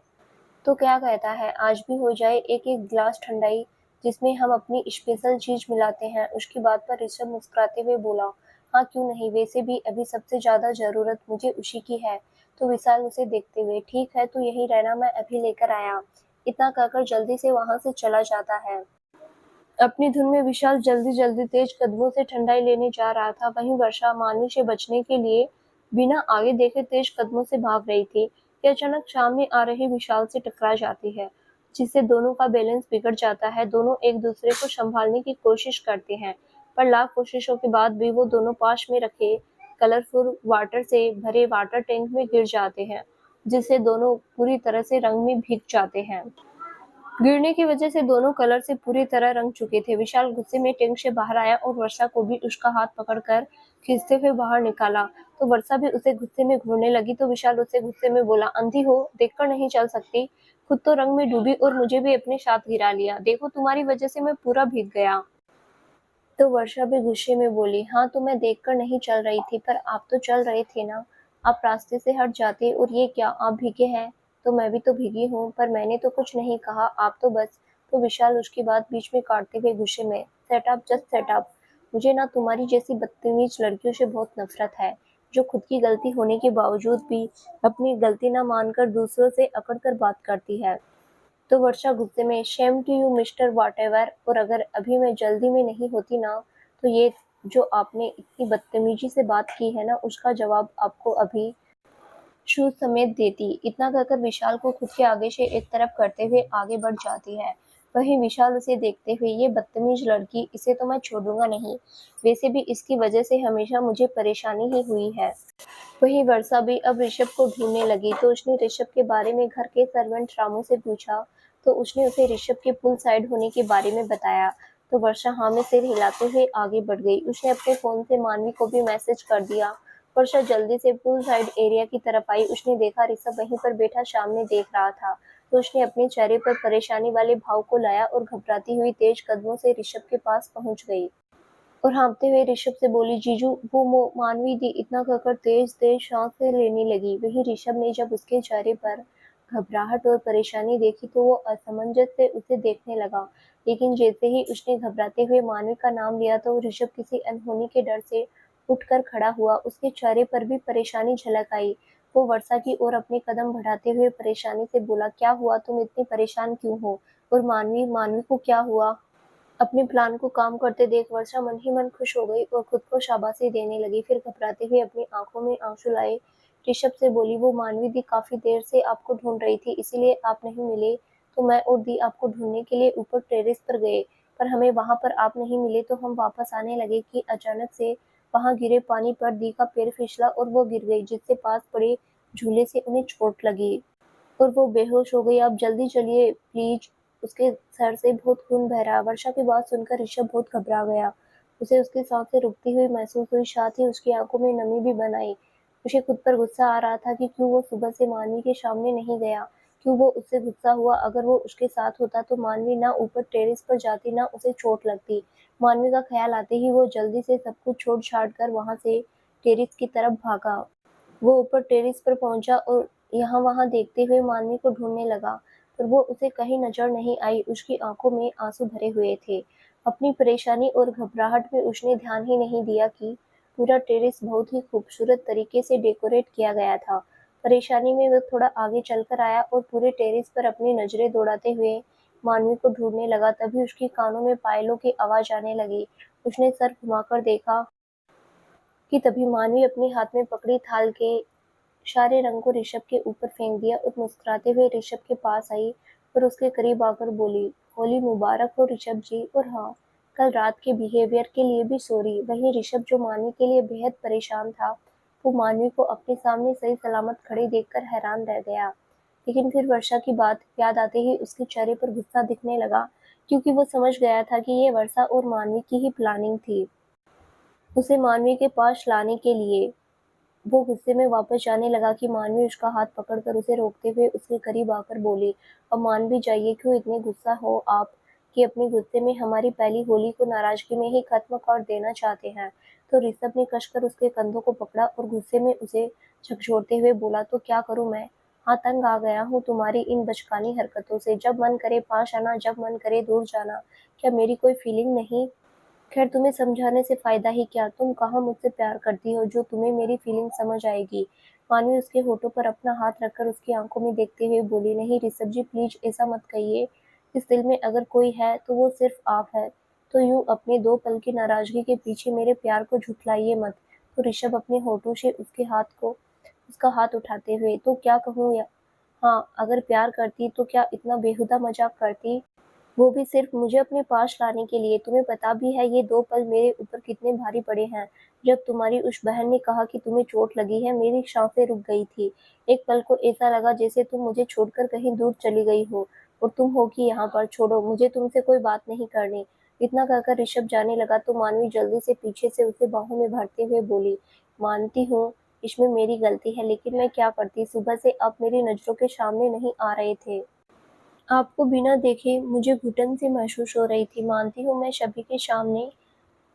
Speaker 1: तो क्या कहता है आज भी हो जाए एक एक गिलास ठंडाई, जिसमें हम अपनी स्पेशल चीज मिलाते हैं। उसकी बात पर ऋषभ मुस्कुराते हुए बोला, हाँ क्यों नहीं, वैसे भी अभी सबसे ज्यादा जरूरत मुझे उसी की है। तो विशाल उसे देखते हुए, ठीक है तू यहीं रहना, मैं अभी लेकर आया, इतना कहकर जल्दी से वहां से चला जाता है। अपनी धुन में विशाल जल्दी जल्दी तेज कदमों से ठंडाई लेने जा रहा था। वहीं वर्षा मानवी से बचने के लिए बिना आगे देखे तेज कदमों से भाग रही थी कि अचानक सामने आ रहे विशाल से टकरा जाती है, जिससे दोनों का बैलेंस बिगड़ जाता है। दोनों एक दूसरे को संभालने की कोशिश करते हैं, पर लाख कोशिशों के बाद भी वो दोनों पास में रखे कलरफुल वाटर से भरे वाटर टैंक में गिर जाते हैं, जिससे दोनों पूरी तरह से रंग में भीग जाते हैं। गिरने की वजह से दोनों कलर से पूरी तरह रंग चुके थे। विशाल गुस्से में टैंक से बाहर आया और वर्षा को भी उसका हाथ पकड़कर खींचते हुए बाहर निकाला। तो वर्षा भी उसे गुस्से में घूरने लगी। तो विशाल उसे गुस्से में बोला, अंधी हो, देखकर नहीं चल सकती, खुद तो रंग में डूबी और मुझे भी अपने साथ गिरा लिया, देखो तुम्हारी वजह से मैं पूरा भीग गया। तो वर्षा भी गुस्से में बोली, हाँ तो मैं देखकर नहीं चल रही थी, पर आप तो चल रहे थे ना, आप रास्ते से हट जाते, और ये क्या आप भीगे हैं? तो मैं भी तो भीगी हूँ, पर मैंने तो कुछ नहीं कहा, आप तो बस। तो विशाल उसकी बात बीच में काटते हुए गुस्से में, set up, just set up, मुझे ना तुम्हारी जैसी बदतमीज लड़कियों से बहुत नफरत है, जो खुद की गलती होने के बावजूद भी अपनी गलती ना मानकर दूसरों से अकड़ कर बात करती है। तो वर्षा गुस्से में, shame to you mister whatever, और अगर अभी मैं जल्दी में नहीं होती ना, तो ये जो आपने इतनी बदतमीजी से बात की है ना, उसका जवाब आपको अभी शूज समेत देती। इतना कहकर विशाल को खुद के आगे से एक तरफ करते हुए आगे बढ़ जाती है। वहीं विशाल उसे देखते हुए, ये बदतमीज लड़की, इसे तो मैं छोड़ूंगा नहीं, वैसे भी इसकी वजह से हमेशा मुझे परेशानी ही हुई है। वहीं वर्षा भी अब ऋषभ को ढूंढने लगी। तो उसने ऋषभ के बारे में घर के सर्वेंट रामू से पूछा। तो उसने उसे ऋषभ के पुल साइड होने के बारे में बताया। तो वर्षा हाँ में सिर हिलाते हुए आगे बढ़ गई। उसने अपने फोन से मानवी को भी मैसेज कर दिया। वर्षा जल्दी से पुल साइड एरिया की तरफ आई। उसने देखा ऋषभ वहीं पर बैठा सामने देख रहा था। तो उसने अपने चेहरे पर परेशानी वाले भाव को लाया और घबराती हुई तेज कदमों से ऋषभ के पास पहुंच गई और हाँफते हुए ऋषभ से बोली, जीजू वो मानवी दी, इतना कहकर तेज तेज सांसें लेने लगी। वहीं ऋषभ ने जब उसके चेहरे पर घबराहट और परेशानी देखी तो वो असमंजस से उसे देखने लगा। लेकिन जैसे ही उसने घबराते हुए मानवी का नाम लिया तो ऋषभ किसी अनहोनी के डर से उठकर खड़ा हुआ। उसके चेहरे पर भी परेशानी झलक आई। वो वर्षा की ओर अपने कदम बढ़ाते हुए परेशानी से बोला, क्या हुआ, तुम इतनी परेशान क्यों हो? और मानवी मानवी को क्या हुआ? अपने प्लान को काम करते देख वर्षा मन ही मन खुश हो गई और खुद को शाबाशी देने लगी। फिर घबराते हुए अपनी आंखों में आंसू लाए ऋषभ से बोली, वो मानवी दी काफी देर से आपको ढूंढ रही थी, इसीलिए आप नहीं मिले, तो मैं और दी आपको ढूंढने के लिए ऊपर टेरेस पर गए, पर हमें वहां पर आप नहीं मिले। तो हम वापस आने लगे कि अचानक से वहां गिरे पानी पर दी का पैर फिसला और वो गिर गई, जिससे पास पड़े झूले से उन्हें चोट लगी और वो बेहोश हो गई। आप जल्दी चलिए प्लीज, उसके सर से बहुत खून बह रहा। वर्षा की बात सुनकर ऋषभ बहुत घबरा गया। उसे उसकी सांसें रुकती हुई महसूस हुई, साथ ही उसकी आंखों में नमी भी बन आई। उसे खुद पर गुस्सा आ रहा था कि क्यों वो सुबह से मानवी के सामने नहीं गया, क्यों वो उससे गुस्सा हुआ। अगर वो उसके साथ होता तो मानवी ना ऊपर टेरेस पर जाती ना उसे चोट लगती। मानवी का ख्याल आते ही वो जल्दी से सब कुछ छोड़ छाड़ कर वहां से टेरेस की तरफ भागा। वो ऊपर टेरेस पर पहुंचा और यहाँ वहाँ देखते हुए मानवी को ढूंढने लगा, पर वो उसे कहीं नजर नहीं आई। उसकी आंखों में आंसू भरे हुए थे। अपनी परेशानी और घबराहट में उसने ध्यान ही नहीं दिया कि पूरा टेरेस बहुत ही खूबसूरत तरीके से डेकोरेट किया गया था। परेशानी में वो थोड़ा आगे चलकर आया और पूरे टेरेस पर अपनी नजरें दौड़ाते हुए मानवी को ढूंढने लगा। तभी उसके कानों में पायलों की आवाज आने लगी। उसने सर घुमाकर देखा कि तभी मानवी अपने हाथ में पकड़ी थाल के सारे रंग को ऋषभ के ऊपर फेंक दिया और मुस्कुराते हुए ऋषभ के पास आई और उसके करीब आकर बोली, होली मुबारक हो ऋषभ जी, और हाँ, कल रात के बिहेवियर के लिए भी सॉरी। वहीं ऋषभ जो मानवी के लिए बेहद परेशान था, वो मानवी को अपने सामने सही सलामत खड़े देखकर हैरान रह गया। लेकिन फिर वर्षा की बात याद आते ही उसके चेहरे पर गुस्सा दिखने लगा, क्योंकि वो समझ गया था कि ये वर्षा और मानवी की ही प्लानिंग थी उसे मानवी के पास लाने के लिए। वो गुस्से में वापस जाने लगा कि मानवी उसका हाथ पकड़कर उसे रोकते हुए उसके करीब आकर बोली, अब मान भी जाइए, क्यों इतने गुस्सा हो आप कि अपने गुस्से में हमारी पहली होली को नाराजगी में ही खत्म कर देना चाहते हैं। तो ऋषभ ने कसकर उसके कंधों को पकड़ा और गुस्से में उसे झकझोरते हुए बोला, तो क्या करूं मैं? हाँ, तंग आ गया हूँ तुम्हारी इन बचकानी हरकतों से, जब मन करे पास आना, जब मन करे दूर जाना, क्या मेरी कोई फीलिंग नहीं? खैर तुम्हें समझाने से फ़ायदा ही क्या, तुम कहाँ मुझसे प्यार करती हो जो तुम्हें मेरी फीलिंग समझ आएगी। मानवी उसके होठों पर अपना हाथ रखकर उसकी आंखों में देखते हुए बोली, नहीं ऋषभ जी प्लीज ऐसा मत कहिए, इस दिल में अगर कोई है तो वो सिर्फ आप है। तो यूं अपने 2 पल की नाराजगी के पीछे मेरे प्यार को झुठलाइए मत। तो ऋषभ अपने होठों से उसका हाथ उठाते हुए, तो क्या कहूँ या हाँ, अगर प्यार करती तो क्या इतना बेहुदा मजाक करती, वो भी सिर्फ मुझे अपने पास लाने के लिए। तुम्हें पता भी है ये 2 पल मेरे ऊपर कितने भारी पड़े हैं। जब तुम्हारी उस बहन ने कहा कि तुम्हें चोट लगी है, मेरी सांसें रुक गई थी। एक पल को ऐसा लगा जैसे तुम मुझे छोड़कर कहीं दूर चली गई हो और तुम हो कि यहाँ पर, छोड़ो मुझे तुमसे कोई बात नहीं करनी। इतना कहकर ऋषभ जाने लगा तो मानवी जल्दी से पीछे से उसे बाहों में भरते हुए बोली, मानती हूँ इसमें मेरी गलती है, लेकिन मैं क्या करती, सुबह से आप मेरी नजरों के सामने नहीं आ रहे थे। आपको बिना देखे मुझे घुटन सी महसूस हो रही थी। मानती हूँ मैं सभी के सामने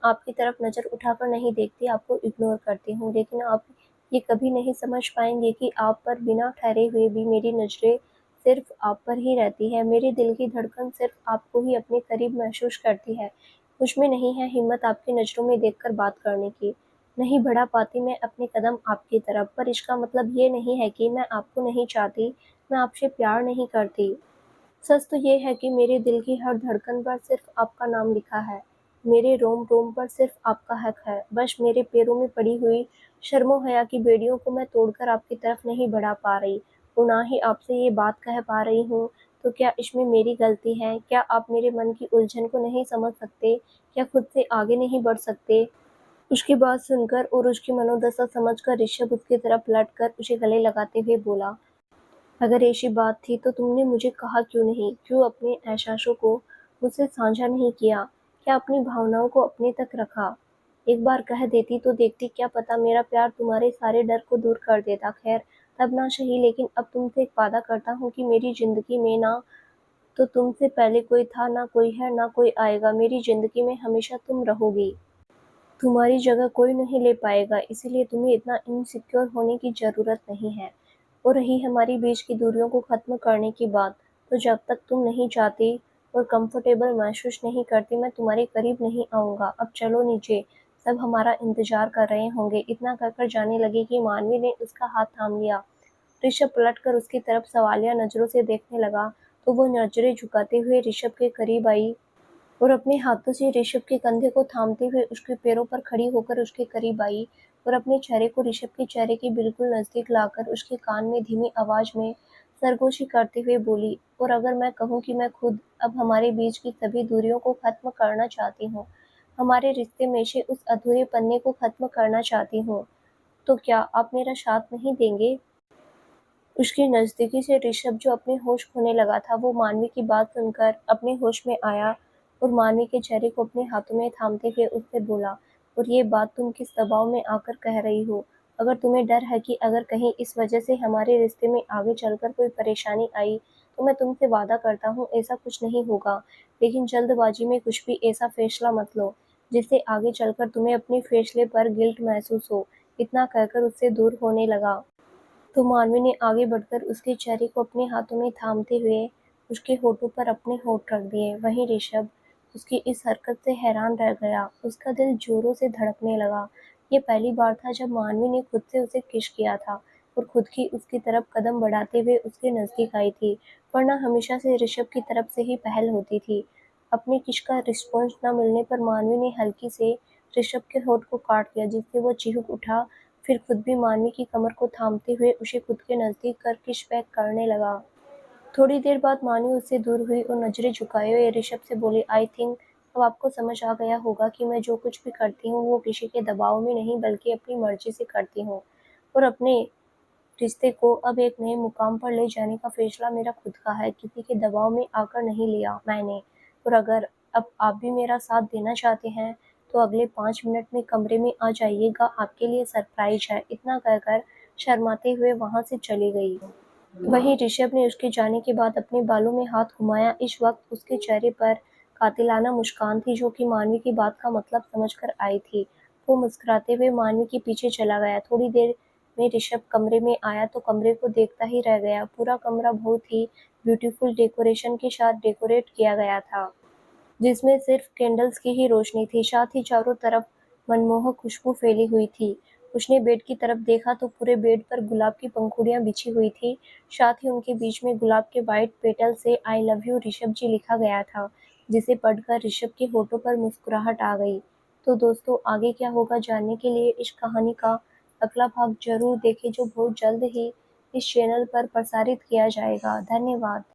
Speaker 1: आपकी तरफ नज़र उठाकर नहीं देखती, आपको इग्नोर करती हूँ, लेकिन आप ये कभी नहीं समझ पाएंगे कि आप पर बिना ठहरे हुए भी मेरी नज़रें सिर्फ आप पर ही रहती है। मेरे दिल की धड़कन सिर्फ आपको ही अपने करीब महसूस करती है। मुझमें नहीं है हिम्मत आपकी नज़रों में देखकर बात करने की। नहीं बढ़ा पाती मैं अपने कदम आपकी तरफ, पर इसका मतलब ये नहीं है कि मैं आपको नहीं चाहती, मैं आपसे प्यार नहीं करती। सच तो ये है कि मेरे दिल की हर धड़कन पर सिर्फ आपका नाम लिखा है। मेरे रोम-रोम पर सिर्फ आपका हक है। बस मेरे पैरों में पड़ी हुई शर्मो-हया की बेड़ियों को मैं तोड़कर आपकी तरफ नहीं बढ़ा पा रही और ना ही आपसे ये बात कह पा रही हूँ। तो क्या इसमें मेरी गलती है? क्या आप मेरे मन की उलझन को नहीं समझ सकते? क्या खुद से आगे नहीं बढ़ सकते? उसकी बात सुनकर और उसकी मनोदशा समझकर ऋषभ उसकी तरफ पलटकर उसे गले लगाते हुए बोला, अगर ऐसी बात थी तो तुमने मुझे कहा क्यों नहीं? क्यों अपने एहसासों को मुझसे साझा नहीं किया? क्या अपनी भावनाओं को अपने तक रखा? एक बार कह देती तो देखती, क्या पता मेरा प्यार तुम्हारे सारे डर को दूर कर देता। खैर, तब ना सही, लेकिन अब तुमसे एक वादा करता हूँ कि मेरी ज़िंदगी में ना तो तुमसे पहले कोई था, ना कोई है, ना कोई आएगा। मेरी ज़िंदगी में हमेशा तुम रहोगी। तुम्हारी जगह कोई नहीं ले पाएगा, इसीलिए तुम्हें इतना इनसिक्योर होने की ज़रूरत नहीं है। और रही हमारी बीच की दूरियों को ख़त्म करने की बात, तो जब तक तुम नहीं चाहती और कंफर्टेबल महसूस नहीं करती, मैं तुम्हारे करीब नहीं आऊँगा। अब चलो नीचे, सब हमारा इंतज़ार कर रहे होंगे। इतना कहकर जाने लगी कि मानवी ने उसका हाथ थाम लिया। ऋषभ पलटकर उसकी तरफ सवालिया नज़रों से देखने लगा, तो वो नज़रें झुकाते हुए ऋषभ के करीब आई और अपने हाथों से ऋषभ के कंधे को थामते हुए उसके पैरों पर खड़ी होकर उसके करीब आई और अपने चेहरे को ऋषभ के चेहरे के बिल्कुल नज़दीक लाकर उसके कान में धीमी आवाज़ में सरगोशी करते हुए बोली, और अगर मैं कहूँ कि मैं खुद अब हमारे बीच की सभी दूरियों को ख़त्म करना चाहती हूँ, हमारे रिश्ते में से उस अधूरे पन्ने को ख़त्म करना चाहती हूँ, तो क्या आप मेरा साथ नहीं देंगे? उसकी नज़दीकी से ऋषभ, जो अपने होश खोने लगा था, वो मानवी की बात सुनकर अपने होश में आया और मानवी के चेहरे को अपने हाथों में थामते हुए उससे बोला, और ये बात तुम किस दबाव में आकर कह रही हो? अगर तुम्हें डर है कि अगर कहीं इस वजह से हमारे रिश्ते में आगे चलकर कोई परेशानी आई, तो मैं तुमसे वादा करता हूँ ऐसा कुछ नहीं होगा। लेकिन जल्दबाजी में कुछ भी ऐसा फैसला मत लो जिससे आगे चलकर तुम्हें अपने फैसले पर गिल्ट महसूस हो। इतना कहकर उससे दूर होने लगा तो मानवी ने आगे बढ़कर उसके चेहरे को अपने हाथों में थामते हुए उसके होठों पर अपने होठ रख दिए। वहीं ऋषभ उसकी इस हरकत से हैरान रह गया। उसका दिल जोरों से धड़कने लगा। ये पहली बार था जब मानवी ने खुद से उसे किस किया था और खुद की उसकी तरफ कदम बढ़ाते हुए उसके नजदीक आई थी, वरना हमेशा से ऋषभ की तरफ से ही पहल होती थी। अपने किस का रिस्पॉन्स न मिलने पर मानवी ने हल्की से ऋषभ के होठ को काट लिया, जिससे वो चीख उठा। फिर खुद भी मानवी की कमर को थामते हुए उसे खुद के नज़दीक कर किस बैक करने लगा। थोड़ी देर बाद मानवी उससे दूर हुई और नज़रें झुकाए हुए ऋषभ से बोली, आई थिंक अब आपको समझ आ गया होगा कि मैं जो कुछ भी करती हूँ वो किसी के दबाव में नहीं बल्कि अपनी मर्जी से करती हूँ, और अपने रिश्ते को अब एक नए मुकाम पर ले जाने का फैसला मेरा खुद का है, किसी के दबाव में आकर नहीं लिया मैंने। और अगर अब आप भी मेरा साथ देना चाहते हैं तो अगले 5 मिनट में कमरे में आ जाइएगा, आपके लिए सरप्राइज है। इतना कहकर शर्माते हुए वहां से चली गई। वहीं ऋषभ ने उसके जाने के बाद अपने बालों में हाथ घुमाया। इस वक्त उसके चेहरे पर कातिलाना मुस्कान थी, जो कि मानवी की बात का मतलब समझकर आई थी। वो मुस्कुराते हुए मानवी के पीछे चला गया। थोड़ी देर में ऋषभ कमरे में आया तो कमरे को देखता ही रह गया। पूरा कमरा बहुत ही ब्यूटीफुल डेकोरेशन के साथ डेकोरेट किया गया था, जिसमें सिर्फ कैंडल्स की ही रोशनी थी। साथ ही चारों तरफ मनमोहक खुशबू फैली हुई थी। उसने बेड की तरफ देखा तो पूरे बेड पर गुलाब की पंखुड़ियां बिछी हुई थी। साथ ही उनके बीच में गुलाब के वाइट पेटल से आई लव यू ऋषभ जी लिखा गया था, जिसे पढ़कर ऋषभ के होठों पर मुस्कुराहट आ गई। तो दोस्तों, आगे क्या होगा जानने के लिए इस कहानी का अगला भाग जरूर देखें, जो बहुत जल्द ही इस चैनल पर प्रसारित किया जाएगा। धन्यवाद।